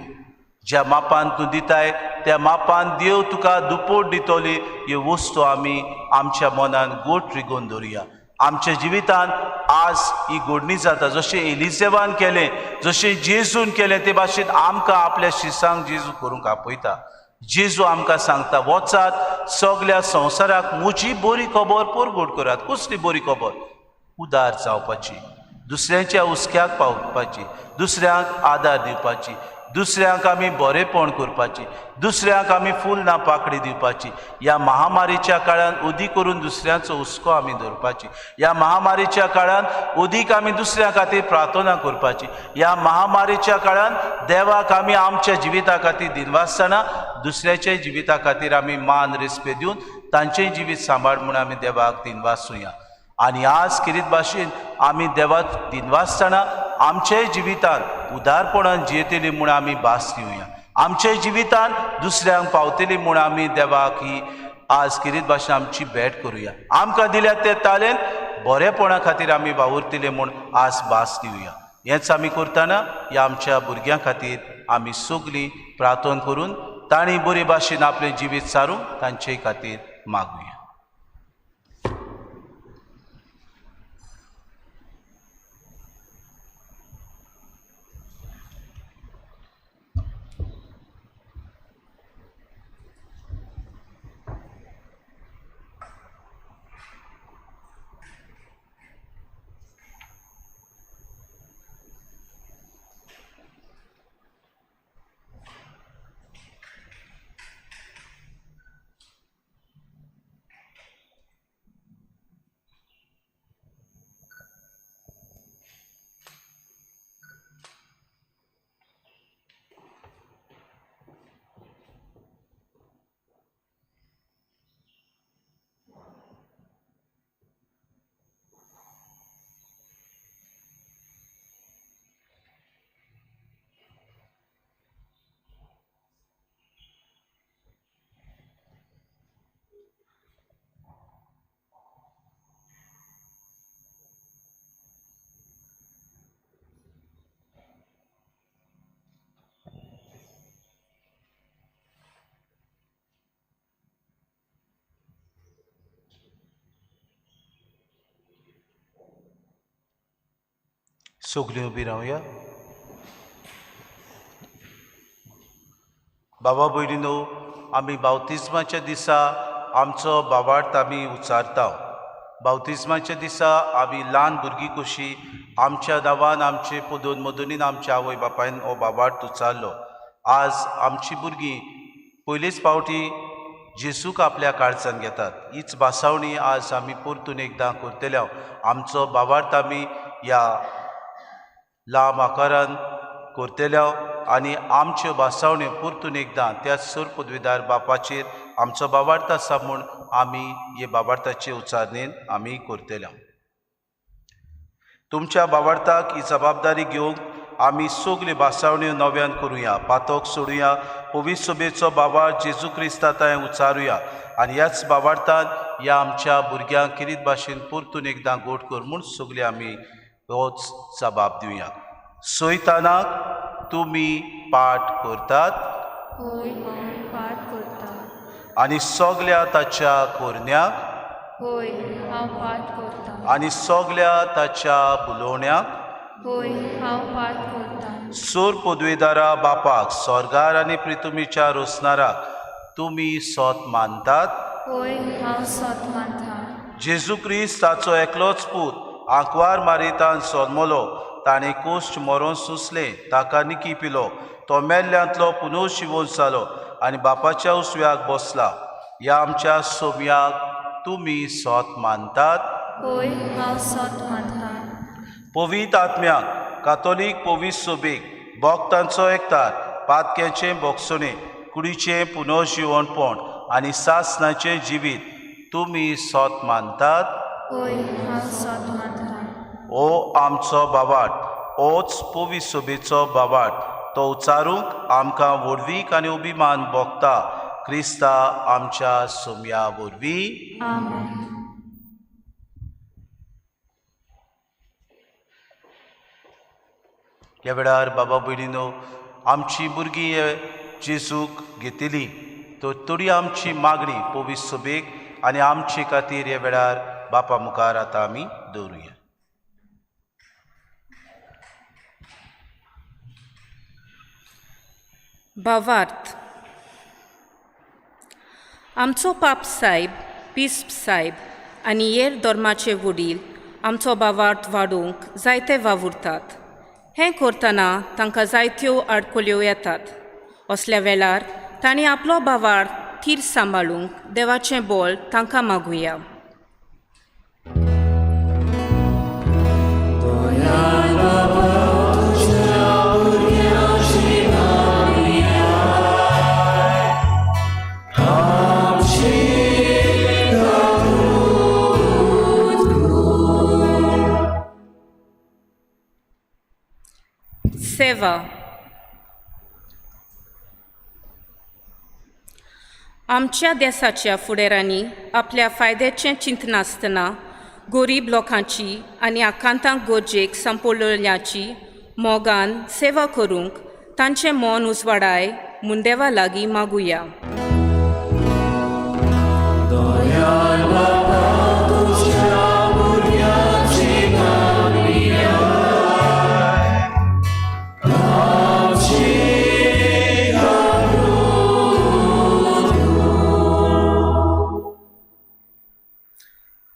ज्या मापान तूं दिताय त्या मापान देव तुका दुप्पट दितली. ह्यो वस्तू आमी आमच्या मनान गोट रिगोवन दवरुया. आमच्या जिवितान आज ही घडणी जाता. जशें एलिझेबान केलें, जशें जेजून केलें, ते भाशेन आमकां आपल्या शिसांक जेजू करूंक आपयता. जेजू आमकां सांगता, वचात सगल्या संवसाराक म्हजी बरी खबर परगट करात. कसली बरी खबर? उदार जावपाची, दुसऱ्यांच्या हुस्क्याक पावपाची, दुसऱ्यांक आदार दिवपाची, दुसऱ्यांक आमी बरेपण करपाची, दुसऱ्यांक आमी फूल ना पाकळी दिवपाची. ह्या महामारीच्या काळान अदीक करून दुसऱ्यांचो हुस्को आमी दवरपाची. ह्या महामारीच्या काळान अदीक आमी दुसऱ्यां खातीर प्रार्थना करपाची. ह्या महामारीच्या काळान देवाक आमी आमच्या जिविता खातीर दिनवासतना दुसऱ्याच्या जिविता खातीर आमी मान रेस्पेद दिवन तांचें जिवीत सांबाळ म्हूण आमी देवाक दिनवासूया. आनी आज किरीत भाशेन आमी देवाक दिनवासतना आमच्याय जिवितान उदारपणान जियेतली म्हूण आमी भास दिवया. आमच्या जिवितान दुसऱ्यांक पावतली म्हूण आमी देवाक ही आज किरीत भाशेन आमची भेट करुया. आमकां दिल्या ते तालेंत बरेपणा खातीर आमी वावुरतले म्हूण आज भास दिवया. हेंच आमी करतना ह्या आमच्या भुरग्यां खातीर आमी सगलीं प्रार्थना करून तांणी बरे भाशेन आपलें जिवीत सारूंक तांचे खातीर मागुया. सगळीं उबी रावया. बाबा भयणीनो, आमी बावतिजमाच्या दिसा आमचो बाबार्थ आमी उच्चारता. बावतिजमाच्या दिसा आमी ल्हान भुरगीं कशीं आमच्या नांवान आमचे पोदोन मदोनीन आमच्या आवय बापायन हो बाबार्थ उच्चारलो. आज आमचीं भुरगीं पयलेच फावटी जेजूक आपल्या काळजांत घेतात. हीच भासावणी आज आमी परतून एकदां करतल्या. आमचो बाबार्थ आमी ह्या लांब आकारान करतल्या आनी आमच्यो भासावण्यो परतून एकदां त्या सर पदवीदार बापाचेर आमचो बाबार्थ आसा म्हूण आमी हे बाबार्थाचे उच्चारणेन आमी करतल्या. तुमच्या बाबार्थाक ही जबाबदारी घेवंक आमी सगल्यो भासावण्यो नव्यान करुया, पातोक सोडुया, पवित्र सभेचो बाबार्थ जेजू क्रिस्तांताय उच्चारुया आनी ह्याच बाबार्थान ह्या आमच्या भुरग्यांक किरीत भाशेन परतून एकदां गोड कर म्हूण सगळे आमी होच जबाब दिवया. सोयतानाक तुमी पाठ करतात होय हांव पाठ करता. आनी सगल्या ताच्या कोरन्याक होय हांव पाठ करता. आनी सगल्या ताच्या बुलोवण्याक होय हांव पाठ करता. सोर पदवीदारा बापाक स्वर्गार आनी पृथ्वीच्या रोसणाराक तुमी सोत मानतात. होय हांव सोत मानता. जेजू क्रिस्त ताचो एकलोच पूत आंकवार मारितान सोदमलो. ताणें कोश्ट मरोन सुसलें, ताका निकी पिलो, तो मेल्ल्यांतलो पुनर्शिवोन जालो आनी बापाच्या उसव्याक बसला. ह्या आमच्या सोम्याक तुमी सोत मानतात. होय हांव सोत मानता. पवित्र आत्म्याक, कातोलीक पवित्र सभेक, भक्तांचो एकठार, पातक्याचें भोगसणें, कुडीचें पुनर्जिवणपण आनी सासणाचें जिवीत तुमी सोत मानतात. होय हांव सोत मानता. हो आमचो बाबार्थ, होच पवित्र सभेचो बाबार्थ. तो उच्चारूंक आमकां व्हडवीक आनी अभिमान भोगता. क्रिस्ता आमच्या सोम्या वरवीं. आमेन. ह्या वेळार बाबा भयणीनो, आमची भुरगीं हे जेजूक घेतिली तो थोडी आमची मागणी पवित्र सभेक आनी आमचे खातीर ह्या वेळार बापा मुखार आतां आमी दवरुया. भावार्थ. आमचो पाप साहेब, पिस्प साहेब आनी हेर धर्माचे वडील आमचो भावार्थ वाडोवंक जायते वावुरतात. हें करतना तांकां जायत्यो आडकोल्यो येतात. असल्या वेळार तांणी आपलो भावार्थ थीर सांबाळूंक देवाचें बोल तांकां मागुया. सेवा. आमच्या देशाच्या फुडाऱ्यांनी आपल्या फायद्याचें चिंतनासतना गरीब लोकांची आनी आकांतांक गरजेक संपयल्याची मोगान सेवा करूंक तांचें मन उजवाडाय म्हूण देवा लागीं मागुया.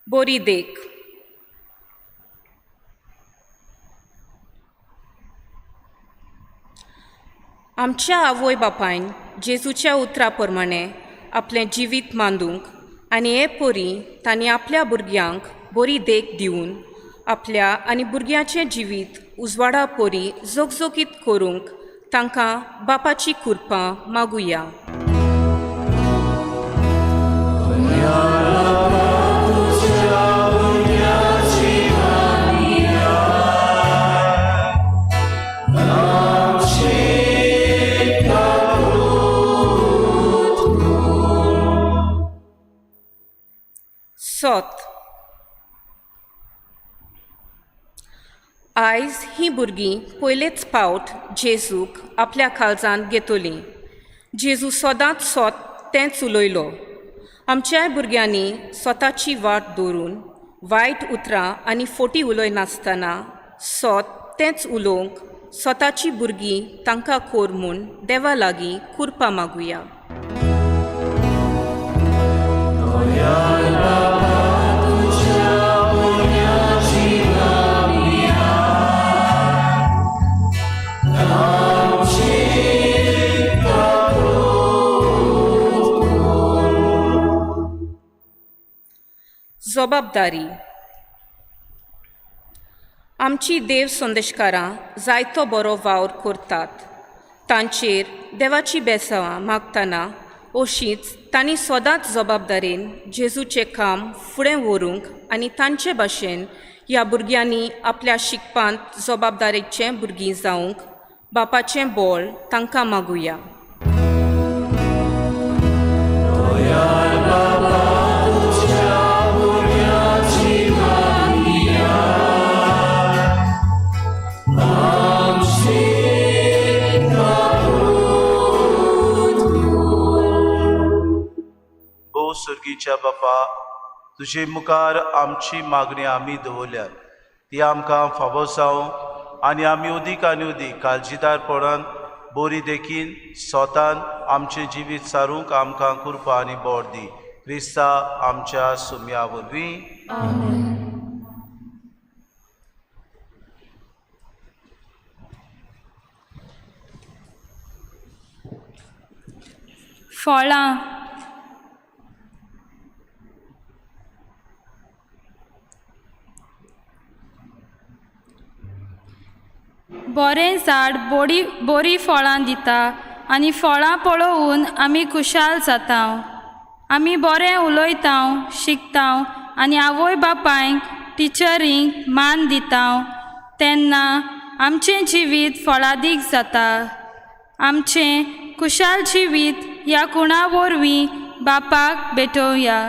बरी देख. आमच्या आवय बापायन जेजूच्या उतरा प्रमाणे आपलें जिवीत मांडूंक आनी हे परी तांणी आपल्या भुरग्यांक बरी देख दिवन आपल्या आनी भुरग्याचें जिवीत उजवाडा परी जोगजोगीत करूंक तांकां बापाची कृपा मागुया. सोत. आयज ही भुरगीं पयलेच फावट जेजूक आपल्या काळजांत घेतली. जेजू सदांच सोत तेंच उलयलो. आमच्याय भुरग्यांनी स्वताची वाट दवरून वायट उतरां आनी फोटी उलयनासतना सोत तेंच उलोवंक स्वताची भुरगीं तांकां कोर म्हूण देवा लागीं कुरपा मागुया. जबाबदारी. आमची देव संदेशकारां जायतो बरो वावर करतात. तांचेर देवाची बेसांवां मागतना अशींच तांणी सदांच जबाबदारेन जेजूचें काम फुडें व्हरूंक आनी तांचे भाशेन ह्या भुरग्यांनी आपल्या शिकपांत जबाबदारेचें भुरगीं जावंक बापाचें बोळ तांकां मागुया. ओ सर्गीच्या बापा, तुजे मुखार आमची मागणी आमी दवरल्यात ती आमकां फावो जावं आनी आमी उदीक आनी उदीक काळजीदारपणान बरी देखीन स्वतान आमचें जिवीत सारूंक आमकां कृपा आनी बोर दी. क्रिस्ता आमच्या सुम्या वरवीं. फळां. बरें झाड बरी फळां दिता आनी फळां पळोवन आमी खुशाल जाता. आमी बरें उलयता, शिकता आनी आवय बापायक टिचरींक मान दिता तेन्ना आमचें जिवीत फळादीक जाता. आमचें खुशाल जिवीत ह्या कुणा वरवीं बापाक भेटोवया.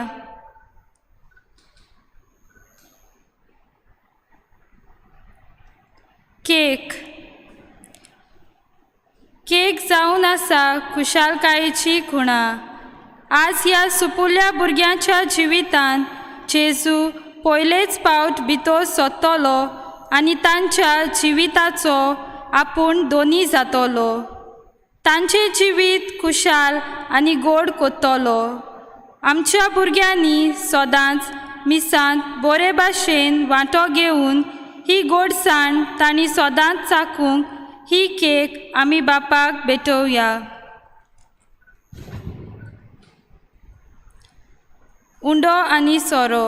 केक जावन आसा खुशालकायेची खुणा. आज ह्या सुपुल्या भुरग्यांच्या जिवितांत जेजू पयलेच फावट भितर सरतलो आनी तांच्या जिविताचो आपूण दोनी जातलो. तांचें जिवीत खुशाल आनी गोड कोत्तलो. आमच्या भुरग्यांनी सदांच मिसांत बरे भाशेन वांटो घेवन ही गोडसाण तांणी सदांच चाखूंक ही केक आमी बापाक भेटोवया. उंडो आनी सोरो.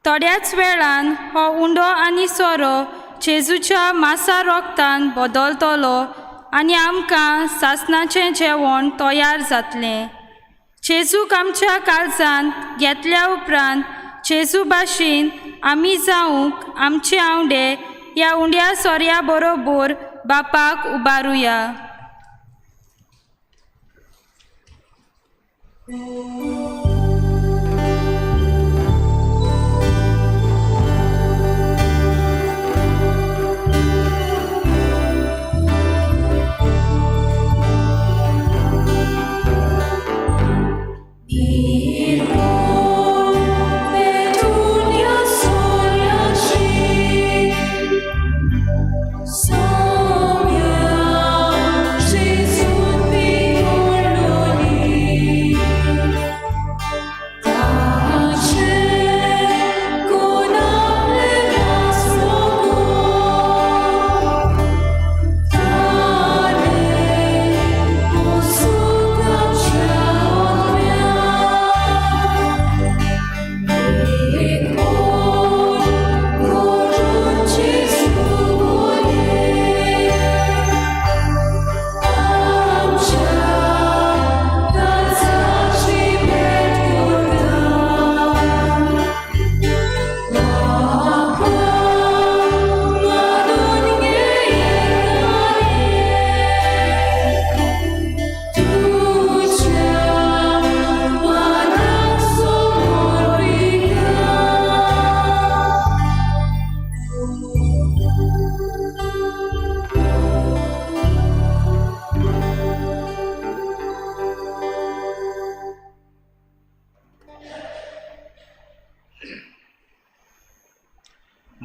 थोड्याच वेळान हो उंडो आनी सोरो जेजूच्या मासा रोगतान बदलतलो आनी आमकां सासणाचें जेवण तयार जातलें. जेजूक आमच्या काळजांत घेतल्या उपरांत जेजू भाशेन आमी जावंक आमचे आवडे ह्या उंड्या सोऱ्या बरोबर बापाक उबारुया.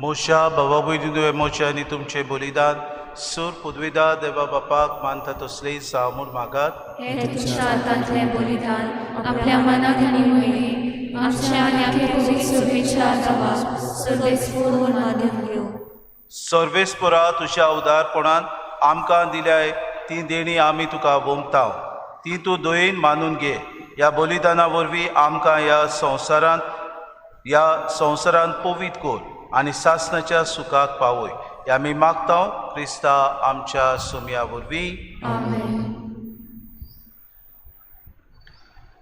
मोशा भावा भयणीनो मोशांनी तुमचे बलिदान सूर पदवीदा देवा बापाक मानता तसले सामूर मागात. हे तुमच्या हातांतले बलिदान आपल्या मनात आनी वळी आमच्या आनी आपल्या पवित्र सभेच्या जावा सर्वेस्पोर मानून घेव. सर्वेस्परा तुझ्या उदारपणान आमकां दिल्याय ती देणी आमी तुका वोंगताव. ती तूं दोयेन मानून घे. ह्या बलिदाना वरवीं आमकां ह्या संवसारांत पवित्र कोर आनी सासणाच्या सुखाक पावय. ह्या आमी मागताव क्रिस्ता आमच्या सोम्या वरवीं.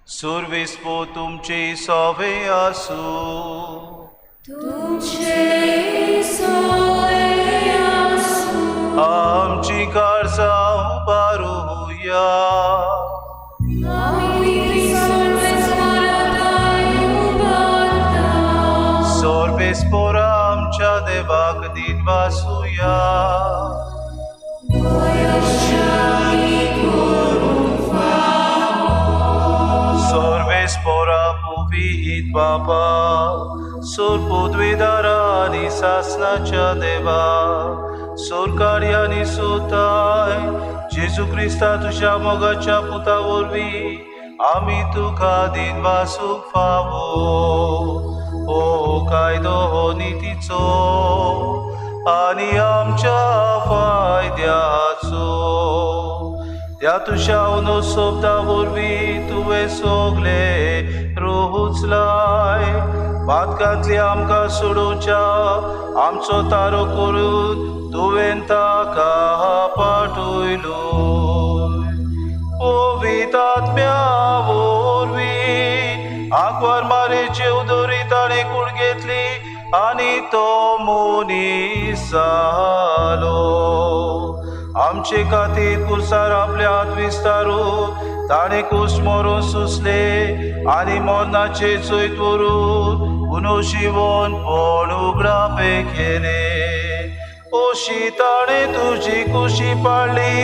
सर्वेस्पो तुमचे सवे आसूं. आमची काळजां उबारूया. सर्वेस्पोरा आमच्या देवाक दिन वासुया. सर्वेस्पोरा पुवीत बाबा सोर पदवीदारा आनी सासणाच्या देवा सोर कार्यानी सोताय जेजू क्रिस्ता तुझ्या मोगाच्या पुता वरवीं आमी तुका दिन वासूक फावो. ओ कायदो हो नितीचो आनी आमच्या फायद्याचो. त्या तुझ्या अनुसोबता वरवीं तुवें सोगले रोह उचलाय. बादकांतली आमकां सोडोवच्या आमचो तारो करून तुवें ताका पाठयलो. पवित्र आत्म्या वरवीं आंकवार मारेचे उदोरी ताणें कूड घेतली आनी तो मनीस जालो. आमचे खातीर कुर्सार आपले हात विस्तारून ताणें कुस्ट मरून सुसले आनी मरणाचे चोयत व्हरून उनोशिवोन पण उगडापे केले. ओशी ताणें तुजी कुशी पाळली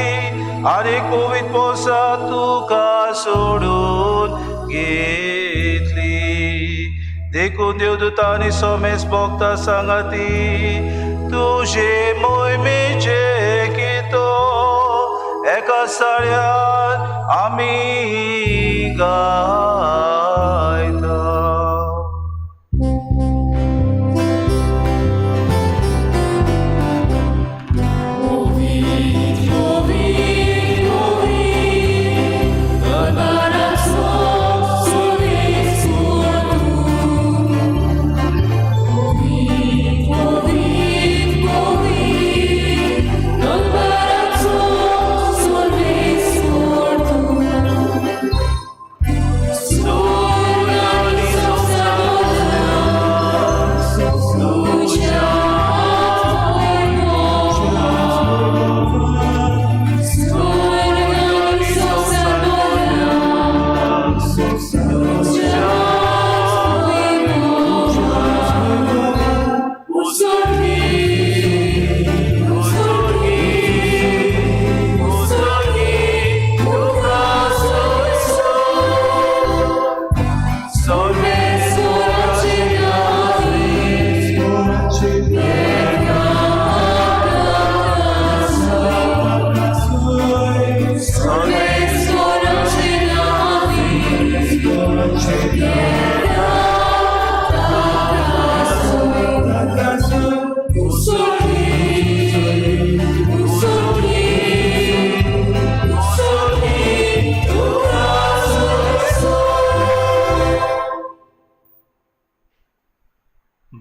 आनी कोवीद पोसा तुका सोडून घेतली. देखून देवदूतांनी सोमेस भोगता सांगाती तुजे मोहिमेचे गितो एका साळ्यान आमी गायता.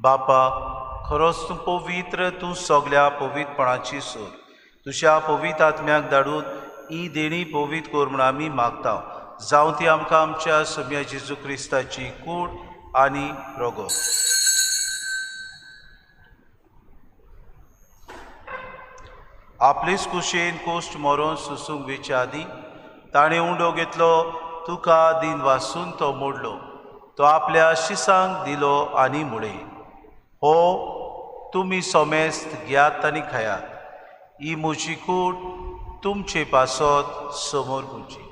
बापा खरोच तूं पवित्र, तूं सगळ्या पवित्रपणाची सोय. तुज्या पवित्र आत्म्याक धाडून ही देणी पवित्र कोर म्हूण आमी मागता. जावं ती आमकां आमच्या सोम्या जेजू क्रिस्ताची कूड आनी रोगो. आपलीच कुशेन कोश्ट मरोन सुसूंक वेचे आदी ताणें उंडो घेतलो, तुका दिन वासून तो मोडलो. तो आपल्या शिसांक दिलो आनी मुळे. हो तुमी सोमेस्त घेयात आनी खायात. ही म्हजी कूड तुमचे पासत समोर पुंजी.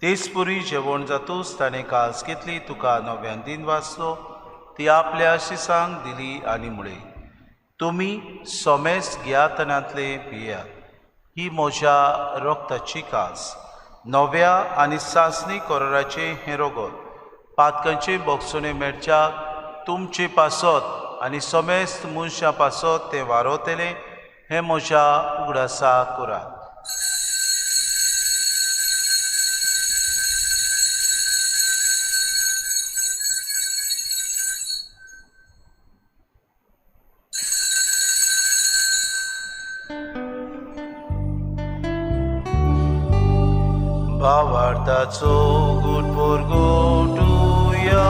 तेच पुरी जेवण जातूच ताणें कास घेतली, तुका नव्यान दिन वाचलो, ती आपल्या शिसांक दिली आनी म्हळें, तुमी सोमेस गियातनांतले पियात, ही म्हज्या रोगताची कास. नव्या आनी सासणी कोराचे हें रोगोत, पातकांचे बोगसोणे मेळच्याक तुमचे पासत आनी सोमेस्त मनशां पासत तें वारोतलें, हें म्हज्या उगडासा करात. भावार्थाचो गूट पोरगोटुया.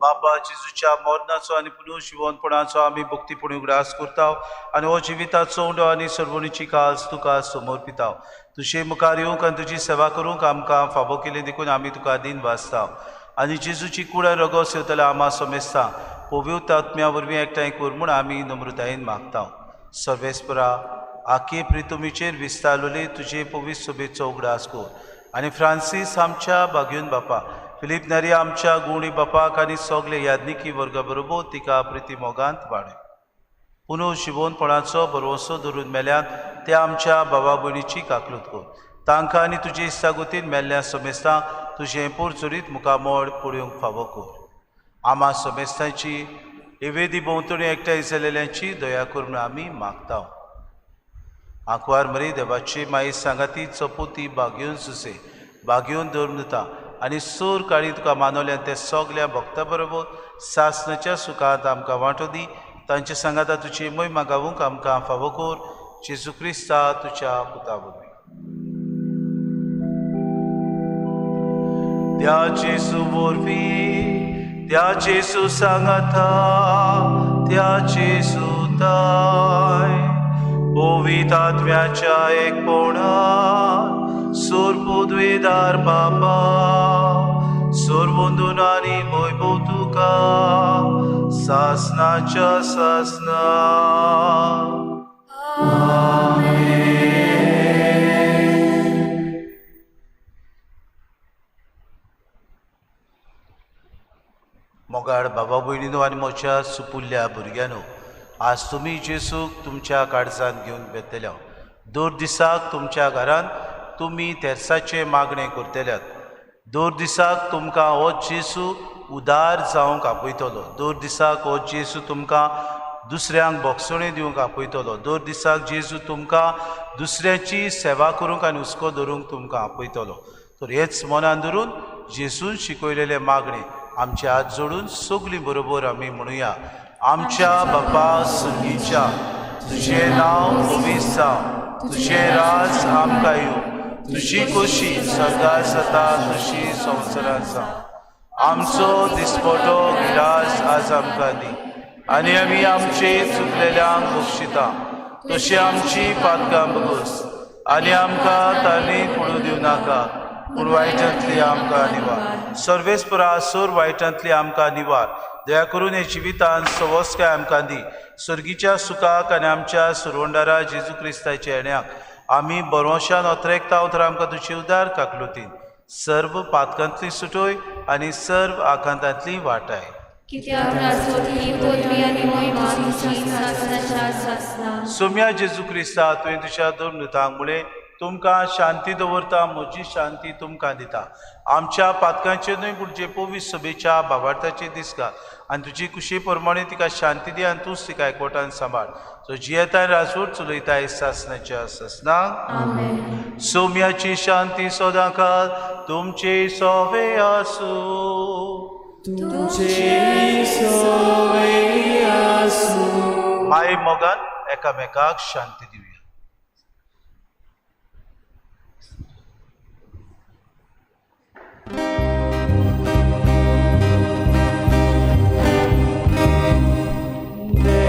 बाबा जेजूच्या मरणाचो आनी पुनर्जीवनपणाचो आमी भक्तीपणी उगडास करता आनी हो जिविताचो उंडो आनी सर्वणीची कास तुका समर्पिता. तुजे मुखार येवंक आनी तुजी सेवा करूंक आमकां फावो केलें देखून आमी तुका दिन वाचता आनी जेजूची कुडा रगो सेवतले आमा समेस्ता पवित्र आत्म्या वरवीं एकठांय कर म्हूण आमी नम्रतायेन मागता. सर्वेस्परा आखे प्रितुमीचेर विस्तारलेले तुजे पवित्र सभेचो उगडास कर आनी फ्रांसीस आमच्या बागेवन बापा, फिलीप नरी आमच्या गुणी बापाक आनी सगळे याज्ञिकी वर्गा बरोबर तिका प्रिती मोगांत वाडय. पुनर्जीवनपणाचो भरवंसो धरून मेल्यात त्या आमच्या भावा भयणीची काकलूत कर. तांकां आनी तुजे इश्टागतीन मेल्ल्या समेस्तां तुजें पुरचुरीत मुखामोड पळोवंक फावो कर. आमा समेस्तांची एवेदी भोंवतणी एकठांय जालेल्यांची दया कर म्हूण आमी मागता. आंकवार मरी देवाची माई सांगाती चपुती बागेवन सुसे बागेवन धर्मता आनी सूर काळी तुका मानवल्यान ते सगल्या भक्तां बरोबर सासणाच्या सुखांत आमकां वांटो दी. तांचे सांगाता तुजी महिमा गावूंक आमकां फावो कर. जेजू क्रिस्ता तुज्या पुता वरवीं. त्या जेजू वरवीं, त्या जेजू सांगाता, त्या जेजू ताय पवित्र आत्म्याच्या एकपणान सोर पदवेदार बाबा सोरवंदून आनी वैभव तुका सासनाच्या सासना. मोगाळ बाबा भयणीनो आनी म्हज्या सुपुल्ल्या भुरग्यांनो, आज तुमी जेजूक तुमच्या काळजांत घेवन बेतल्या. दोर दिसाक तुमच्या घरांत तुमी तेर्साचे मागणें करतल्यात. दोर दिसाक तुमकां हो जेजू उदार जावंक आपयतलो. दोर दिसाक हो जेजू तुमकां दुसऱ्यांक बोगसोणी दिवंक आपयतलो. दोर दिसाक जेजू तुमकां दुसऱ्याची सेवा करूंक आनी हुस्को धरूंक तुमकां आपयतलो. तर हेच मनान धरून जेजून शिकयलेले मागणे आमचे हात जोडून सगळीं बरोबर आमी म्हणुया. आमच्या बापा सुर्गीच्या, तुजें नांव पवित्र जावं, तुजें राज आमकां येवं, तुजी खोशी स्वर्गांत जाता तशी संवसारांत जावं. आमचो दिसपटो गिरास आज आमकां दी आनी आमी आमचे चुकलेल्यांक बक्षिता तशी आमची पातकां बगोस आनी आमकां तारणींत पडूं दिवं नाका पूण वायटांतली आमकां निवार. सर्वेस्परा सोर वायटांतली आमकां निवार. दया करून हे जिवितांत सवस्काय आमकां दी. सर्गीच्या सुखाक आनी आमच्या सुरवंडारा जेजू क्रिस्ताच्या येण्याक आमी बरोवशान ओतरेकता तर आमकां तुजी उदार काकलुतीन सर्व पातकांतली सुटोय आनी सर्व आकांतांतली वाटाय. सोम्या जेजू क्रिस्ता तुवें तुज्या दोन दुतांक मुळे तुमकां शांती दवरता, म्हजी शांती तुमकां दिता. आमच्या पातकांचे न्हय पूण जे पवित्र सभेच्या भावार्थाचे दीस घाल आनी तुजी कुशी प्रमाणे तिका शांती दी आनी तूंच तिका एकवटान सांबाळ. सो जियेताय राजवट चलयताय सासनाच्या सासनाक. सोम्याची शांती सदांकाळ तुमचे सोवे आसूं. माय मोगान एकामेकाक शांती दिवया. Amen.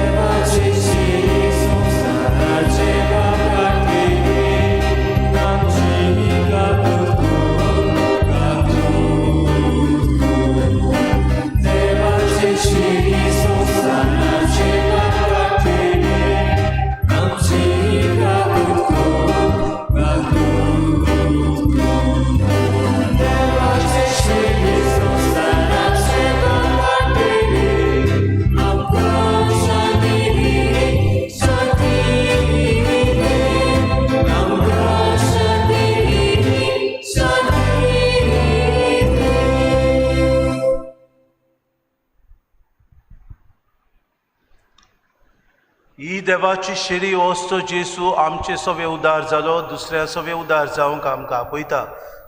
देवाची शेरी वस्तो जेसू आमचे सगळे उदार जालो दुसऱ्या सगळे उदार जावंक आमकां आपयता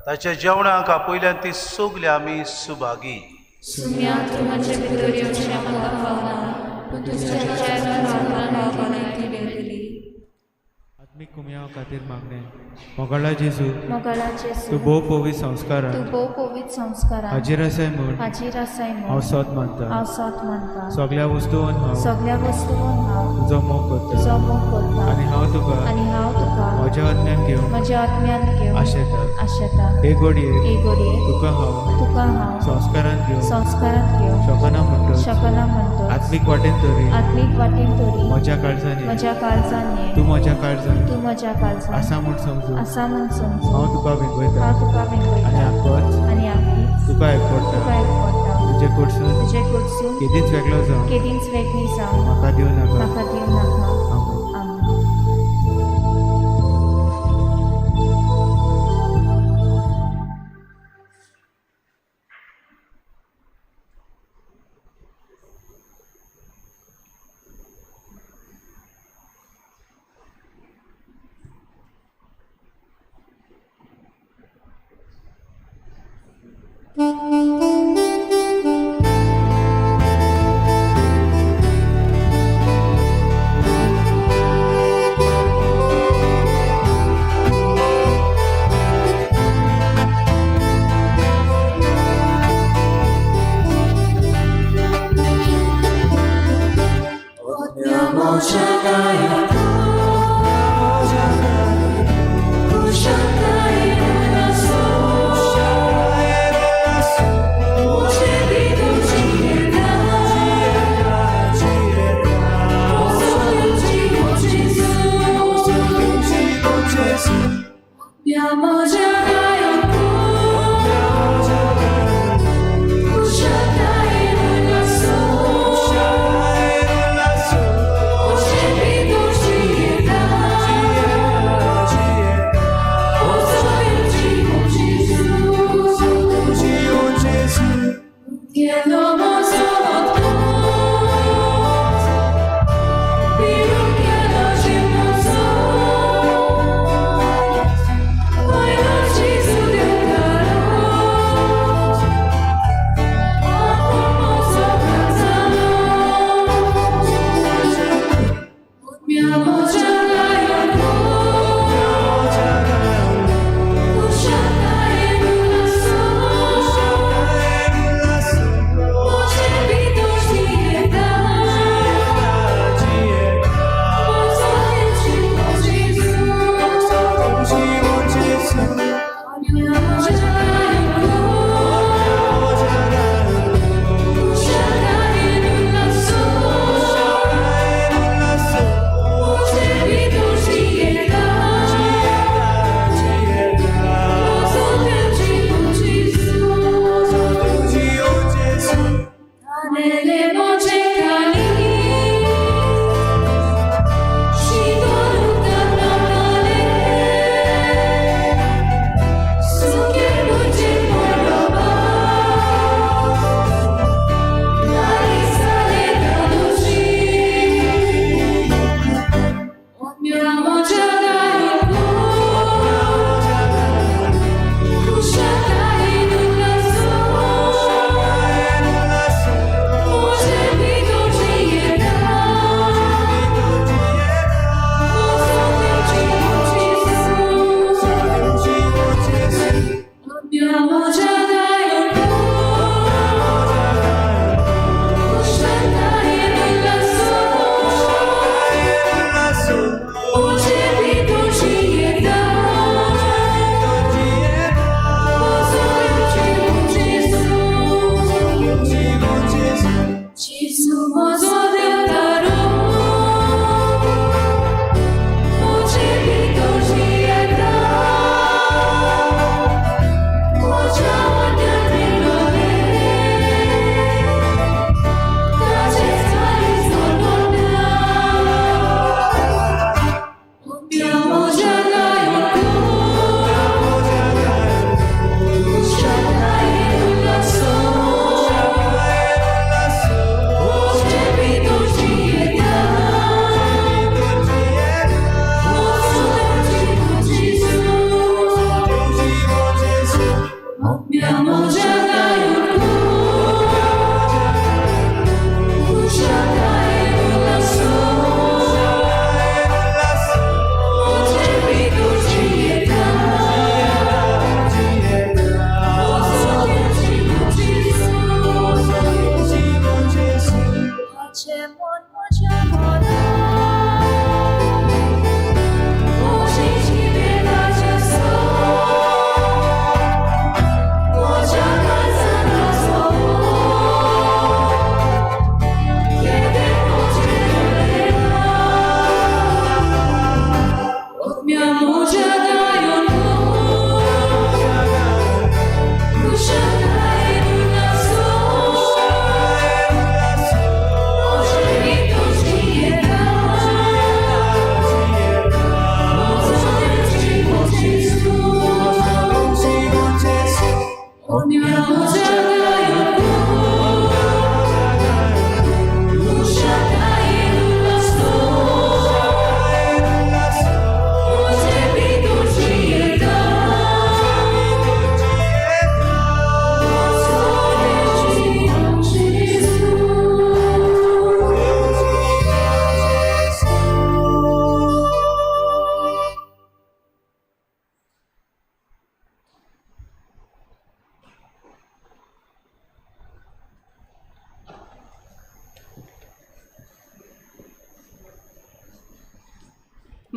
ताच्या जेवणाक आपयल्यान ती सगळे आमी सुभागी सुम्या तूं म्हजे भितर येवचें म्हाका फावना पूण तुज्या रावपाक ती मेळटली आत्मीक कुम्या खातीर मागणें मोगाळा जेजू मोगाळा जेजू तूं भोव पवित संस्कारान तूं भोव पवित संस्कारान हाजीर आसाय म्हूण हाजीर आसाय हांव म्हूण सोत मानता हांव सोत मानता सगळ्या वस्तूंन हांव सगळ्या वस्तूंक हांव तुजो मोग करता तुजो मोग करता आनी हांव तुका म्हज्या आत्म्यान घेवन म्हज्या आत्म्यान घेवन आशेता हे घडये एक घडये तुका हांव संस्कारान घेवन शकना म्हणटोच आत्मीक वाटेन तरी म्हज्या काळजांनी तूं म्हज्या काळजांनी आसा म्हूण समजू हांव तुका विंगयता आनी आक्कोच तुका एकपडटा तुजे कडसून केदींच वेगळो जावन म्हाका दिवं नाका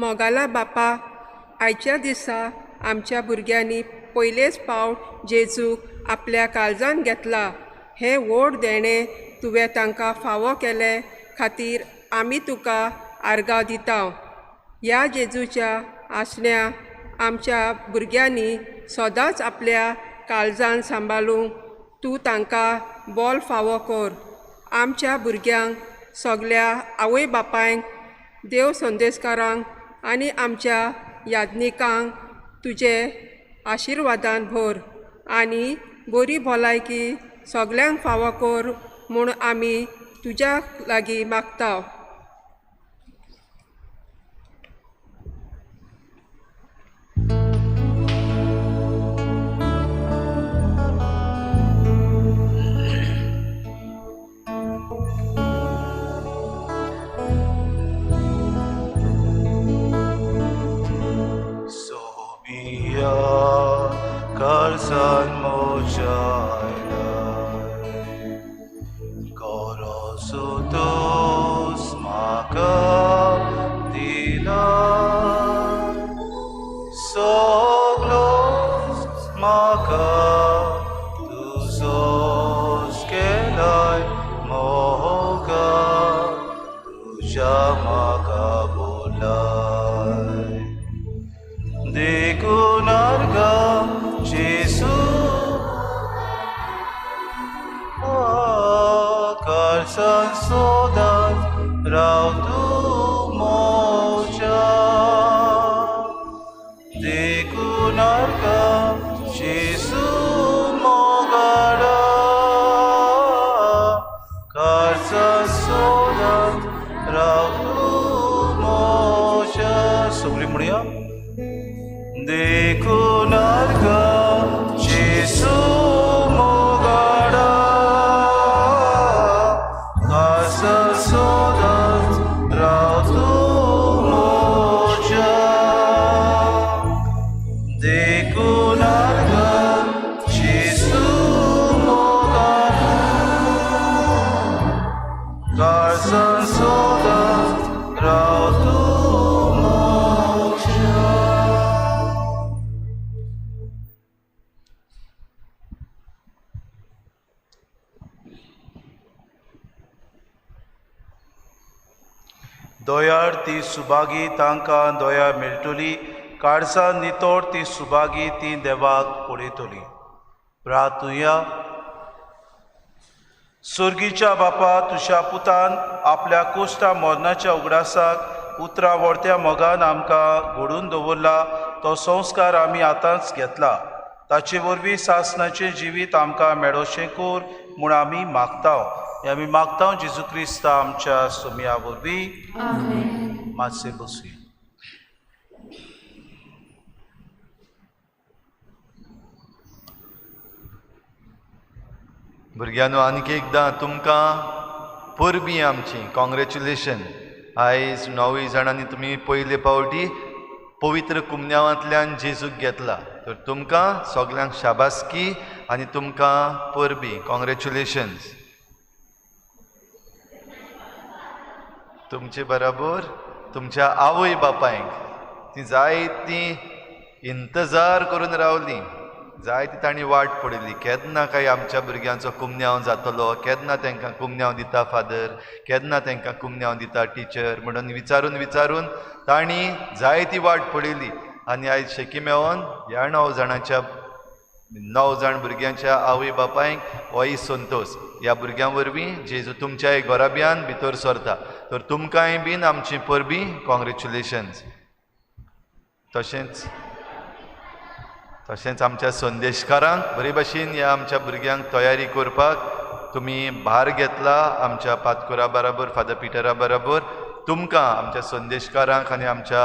मोगाला बापा, आयच्या दिसा आमच्या भुरग्यांनी पयलेच फावट जेजूक आपल्या काळजान घेतला. हे व्हड देणें तुवें तांकां फावो केले खातीर आमी तुका आर्गां दिता. ह्या जेजूच्या आसण्या आमच्या भुरग्यांनी सदांच आपल्या काळजान सांबाळूंक तूं तांकां बोल फावो कर. आमच्या भुरग्यांक, सगल्या आवय बापायंक, देव संदेशकारांक आनी आमच्या याज्ञिकांक तुजे आशिर्वादान भर आनी बरी भलायकी सगल्यांक फावो कर म्हूण आमी तुज्या लागीं मागता. Karsan mojaila Korosutos maka dila Soglos maka tuzos kelai moga Tuja maka bolai Dekunarga Jesus, karsan sodan rautu moja, dekunarka Jesus mogara, karsan sodan rautu moja. Sublimria, dekunarka दोयार ती सुभागी तांकां दोया मेळटली. काळजान नितोड ती सुभागी ती देवाक पळयतली. प्रार्थुया. सुर्गीच्या बापा, तुज्या पुतान आपल्या कोश्टा मरणाच्या उगडासाक उतरां व्हरत्या मोगान आमकां घडोवन दवरला. तो संस्कार आमी आतांच घेतला. ताचे वरवीं सासणाचें जिवीत आमकां मेळोवचें कर म्हूण आमी मागता. आमी मागता जेजू क्रिस्ता आमच्या सोम्या वरवीं. मातशें बसूया. भुरग्यांनो, आनीक एकदां तुमकां परबीं आमची कॉंग्रेच्युलेशन. आयज 9 जाणांनी तुमी पयले फावटी पवित्र कुमन्यांवांतल्यान जेजूक घेतला. तर तुमकां सगल्यांक शाबासकी आनी तुमकां परबीं. कॉंग्रेच्युलेशन्स. तुमचे बरोबर तुमच्या आवय बापायक ती जायतीं इंतजार करून रावलीं. जायती तांणी वाट पळयली. केन्ना काय आमच्या भुरग्यांचो कुमन्यांव जातलो, केन्ना तांकां कुमन्यांव दिता फादर, केन्ना तांकां कुमन्यांव दिता टिचर म्हणून विचारून विचारून तांणी जायती वाट पळयली. आनी आयज शेकी मेळोन ह्या 9 जाण भुरग्यांच्या आवय बापायक हो संतोश. ह्या भुरग्यां वरवीं जेजू तुमच्या घोराब्यान भितर सरता. तर तुमकांय बीन आमची परबीं. कॉंग्रेच्युलेशन्स. तशेंच आमच्या संदेशकारांक बरे भशेन ह्या आमच्या भुरग्यांक तयारी करपाक तुमी भार घेतला. आमच्या पातकुरा बरोबर, फादर पिटरा बरोबर. तुमकां आमच्या संदेशकारांक आनी आमच्या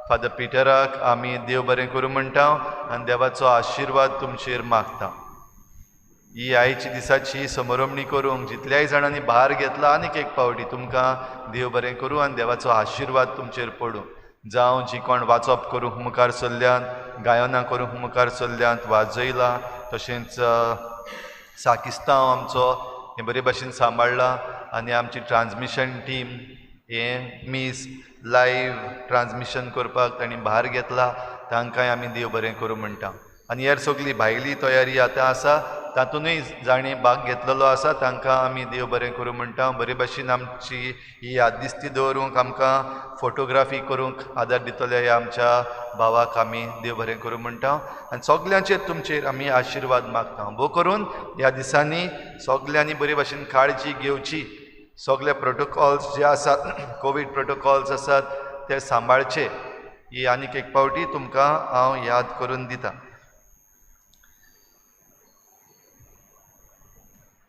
फादर पिटराक आमी देव बरें करूं म्हणटा आनी देवाचो आशिर्वाद तुमचेर मागता. ही आयची दिसाची समरंभणी करूंक जितल्याय जाणांनी भार घेतला आनीक एक फावटी तुमकां देव बरें करूं आनी देवाचो आशिर्वाद तुमचेर पडूं. जावं जी कोण वाचप करूंक मुखार चल्ल्यात, गायनां करूंक मुखार चल्ल्यात, वाजयलां, तशेंच साकिस्तांव आमचो हे बरे भशेन सांबाळ्ळा आनी आमची ट्रान्समिशन टीम हे मीस लायव्ह ट्रान्समिशन करपाक तांणी भार घेतला, तांकांय आमी देव बरें करूं म्हणटा. आनी हेर सगळी भायली तयारी आतां आसा, तातूंतय जाणी भाग घेतलेलो आसा, तांकां आमी देव बरें करूं म्हणटा. बरे भाशेन आमची ही याददिस्ती दवरूंक, आमकां फोटोग्राफी करूंक आदार दितल्या ह्या आमच्या भावाक आमी देव बरें करूं म्हणटा. आनी सगल्यांचेर तुमचेर आमी आशिर्वाद मागता. भोव करून ह्या दिसांनी सगल्यांनी बरे भाशेन काळजी घेवची, सगळे प्रोटोकॉल्स जे आसात, कोवीड प्रोटोकॉल्स आसात ते सांबाळचे, ही आनीक एक फावटी तुमकां हांव याद करून दिता.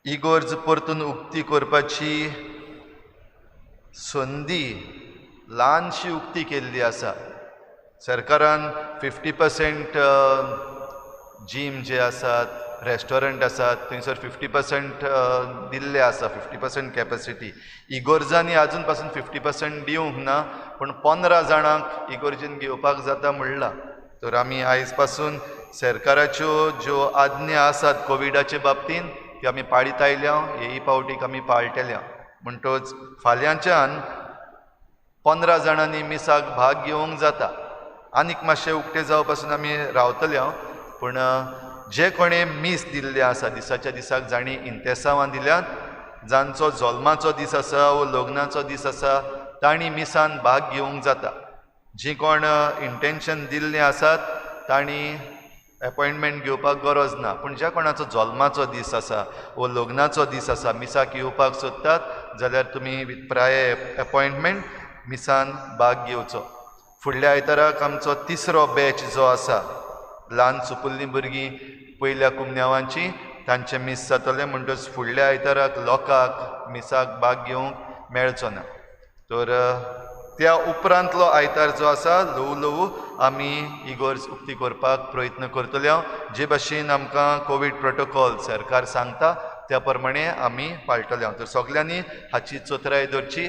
इगोर्ज परतून उक्ती करपाची संदी ल्हानशी उक्ती केल्ली आसा. सरकारान 50% जीम जे आसात, रेस्टॉरंट आसात, थंयसर 50% दिल्ले आसा, 50% कॅपॅसिटी. इगोर्जांनी आजून पासून 50% दिवंक ना, पूण 15 जाणांक इगोर्जीन घेवपाक जाता म्हणला. तर आमी आयज पासून सरकाराच्यो ज्यो आज्ञा आसात कोविडाचे बाबतींत ती आमी पाळीत आयल्या, हेय फावटीक आमी पाळटल्या. म्हणटच फाल्यांच्यान 15 जाणांनी मिसाक भाग घेवंक जाता. आनीक मातशें उक्ते जावं पासून आमी रावतल्या, पूण जे कोणें मीस दिल्ले आसा, दिसाच्या दिसाक जाणी इंतेसांवां दिल्यात, जांचो जल्माचो दीस आसा वो लग्नाचो दीस आसा, तांणी मिसान भाग घेवंक जाता. जीं कोण इंटेन्शन दिल्लीं आसात तांणी अपॉयंटमेंट घेवपाक गरज ना, पूण ज्या कोणाचो जल्माचो दीस आसा वो लग्नाचो दीस आसा, मिसाक येवपाक सोदतात जाल्यार तुमी विथ प्रायर अपॉयंटमेंट मिसान भाग घेवचो. फुडल्या आयताराक आमचो 3रो बॅच जो आसा, ल्हान सुपुल्लीं भुरगीं पयल्या कुमन्यावांची, तांचे मीस जातले. म्हणटच फुडल्या आयताराक लोकांक मिसाक भाग घेवंक मेळचो ना. तर त्या उपरांतलो आयतार जो आसा ल्हवू ल्हवू आमी इगोर्ज उक्ती करपाक प्रयत्न करतले. जे भाशेन आमकां कोवीड प्रोटोकॉल सरकार सांगता त्या प्रमाणे आमी पाळटले. तर सगल्यांनी हाची चोत्राय धरची.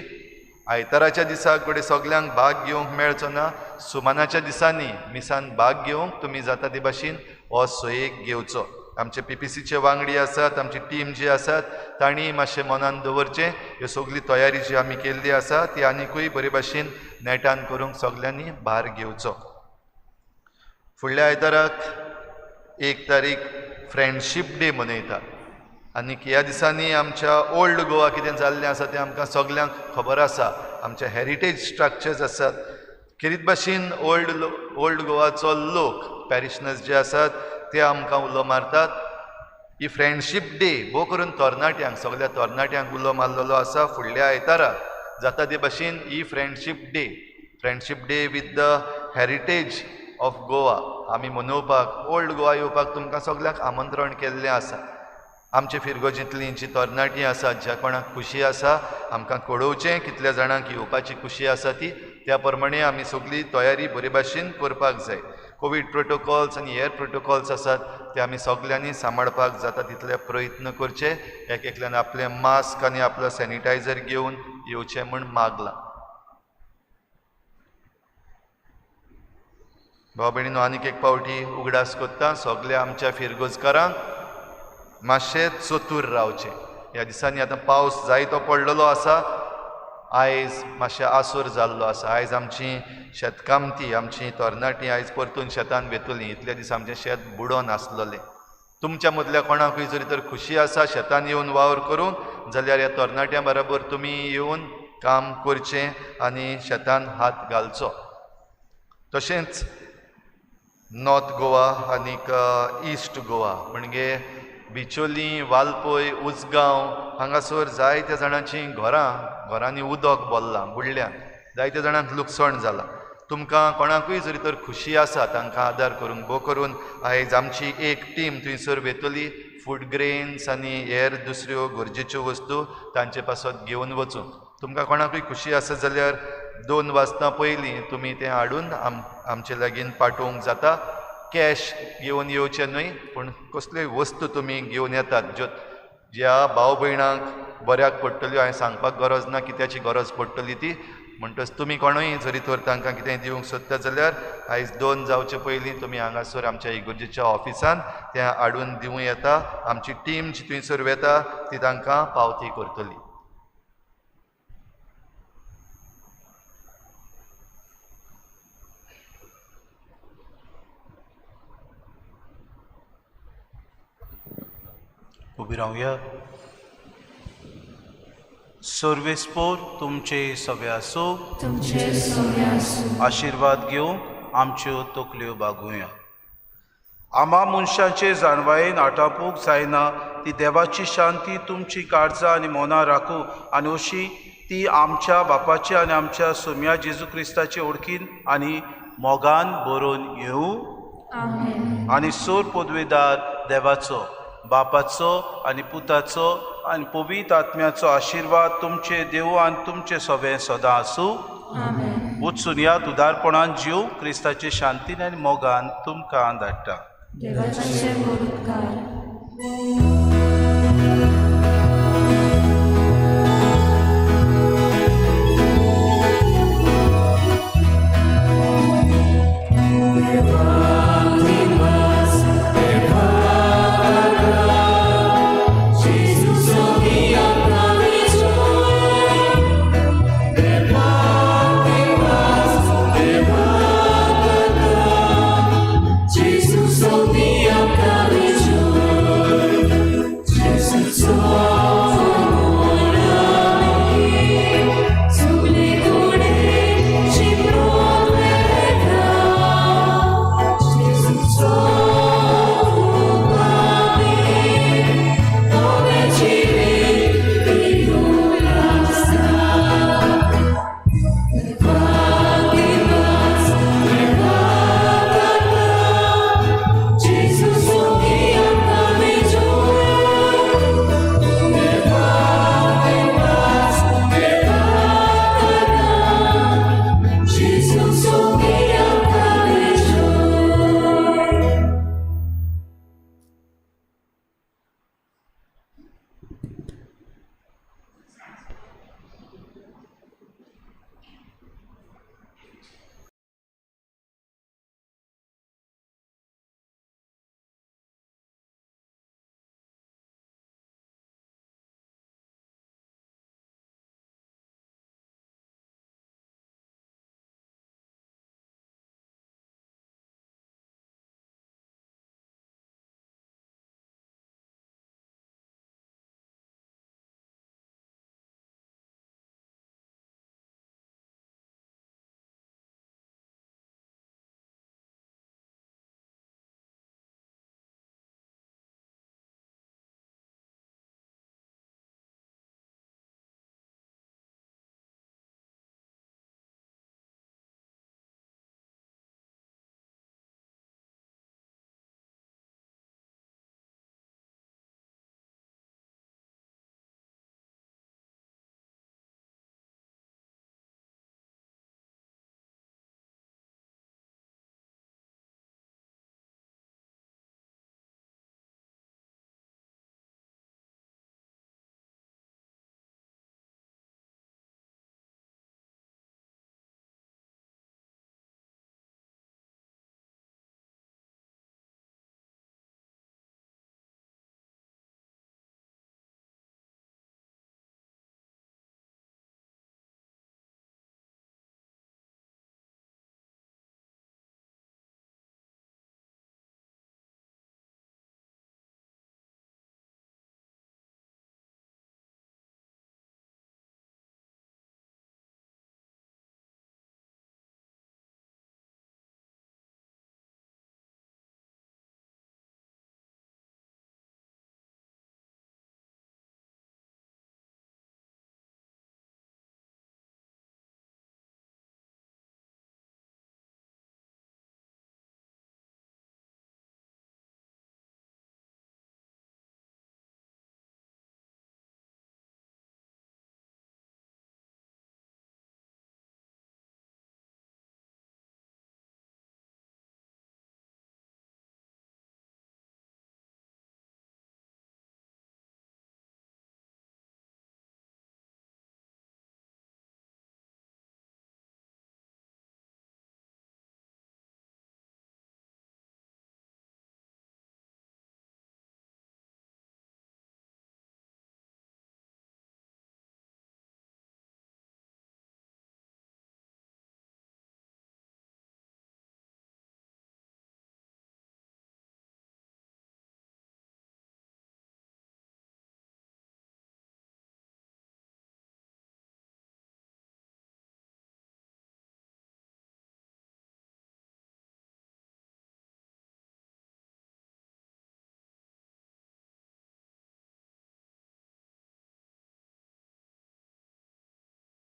आयताराच्या दिसाक घडये सगल्यांक भाग घेवंक मेळचो ना, सुमानाच्या दिसांनी मिसान भाग घेवंक तुमी जाता ते भाशेन हो सयेक घेवचो. आमचे PPCचे वांगडी आसात, आमची टीम जी आसात, तांणी मातशें मनान दवरचें. ह्यो सगळी तयारी जी आमी केल्ली आसा ती आनिकूय बरे भाशेन नेटान करूंक सगल्यांनी भार घेवचो. फुडल्या आयताराक 1 तारीख फ्रेंडशीप डे मनयता. आनीक ह्या दिसांनी आमच्या ओल्ड गोवा कितें जाल्लें आसा तें आमकां सगल्यांक खबर आसा. आमचे हेरिटेज स्ट्रक्चर्स आसात, किरीत भाशेन ओल्ड गोवाचो लोक, पॅरिशनर्स जे आसात ते आमकां उलो मारतात. ही फ्रेंडशीप डे भोव करून तरणाट्यांक, सगळ्या तरणाट्यांक उलो मारलेलो आसा. फुडल्या आयताराक जाता ते भाशेन ही friendship day with the heritage of Goa आमी मनोवपाक, ओल्ड गोवा येवपाक तुमकां सगल्यांक आमंत्रण केल्लें आसा. आमचे फिरगोजींतलीं जीं तरणाटीं आसात, ज्या कोणाक खुशी आसा आमकां कळोवचें कितल्या जाणांक येवपाची खुशी आसा ती. त्या प्रमाणे आमी सगळी तयारी बरे भाशेन करपाक जाय. कोवीड प्रोटोकॉल्स आनी हेर प्रोटोकॉल्स आसात ते आमी सगल्यांनी सांबाळपाक जाता तितले प्रयत्न करचे. एक एकल्यान आपले मास्क आनी आपलो सॅनिटायझर घेवन येवचें म्हूण मागलां. भाव भयणीनो, आनीक एक फावटी उगडास कोत्ता सगल्या आमच्या फिरगोजकारांक मातशें चतूर रावचें. ह्या दिसांनी आतां पावस जायतो पडलेलो आसा, आयज मातशें आसोर जाल्लो आसा. आयज आमची शेतकामती, आमची तरणाटीं आयज परतून शेतान वेतलीं. इतले दीस आमचें शेत बुडोन आसलेलें. तुमच्या मदल्या कोणाकूय जरी तर खुशी आसा शेतान येवन वावर करूंक, जाल्यार ह्या तरणाट्यां बरोबर तुमी येवन काम करचें आनी शेतान हात घालचो. तशेंच नॉर्थ गोवा आनीक ईस्ट गोवा म्हणजे बिचोली, वालपय, उसगांव हांगासर जायत्या जाणांचीं घरांनी उदक भरलां, बुडल्यान जायत्या जाणांक लुकसाण जालां. तुमकां कोणाकूय जरी तर खुशी आसा तांकां आदार करूंक भोव करून आयज आमची एक टीम थंयसर वेतली. फूड ग्रेन्स आनी हेर दुसऱ्यो गरजेच्यो वस्तू तांचे पासत घेवन वचून. तुमकां कोणाकूय खुशी आसा जाल्यार 2 वाजता पयलीं तुमी तें हाडून आमचे लागीं पाठोवंक जाता. कॅश घेवन येवचें न्हय, पूण कसल्योय वस्तू तुमी घेवन येतात ज्या भाव भयणांक बऱ्याक पडटल्यो. हांवें सांगपाक गरज ना कित्याची गरज पडटली ती. म्हणटच तुमी कोणूय जरी तर तांकां कितेंय दिवंक सोदता जाल्यार आयज 2 जावचे पयलीं तुमी हांगासर आमच्या इगर्जेच्या ऑफिसान तें हाडून दिवं येता. आमची टीम जी थंयसर वेता ती तांकां पावती करतली. उबी रावया. सर्वेस्पोर तुमचे सवे आसूं. तुमचे सवे आसूं. आशिर्वाद घेवंक आमच्यो तकल्यो बागुया. आमा मनशांचे जाणवायेन आटापूक जायना ती देवाची शांती तुमची काळजां आनी मनां राखूं आनी अशी ती आमच्या बापाची आनी आमच्या सोम्या जेजू क्रिस्ताचे ओळखीन आनी मोगान बरोवन येवं. आमेन. आनी सोर पदवेदार देवाचो बापाचो आनी पुताचो आनी पवित्र आत्म्याचो आशिर्वाद तुमचे देव आनी तुमचे सवे सदां आसूं. आमेन. उत्सून या उदारपणान जीव क्रिस्ताचे शांतीन आनी मोगान तुमकां धाडटा. देवाचे बरोबर.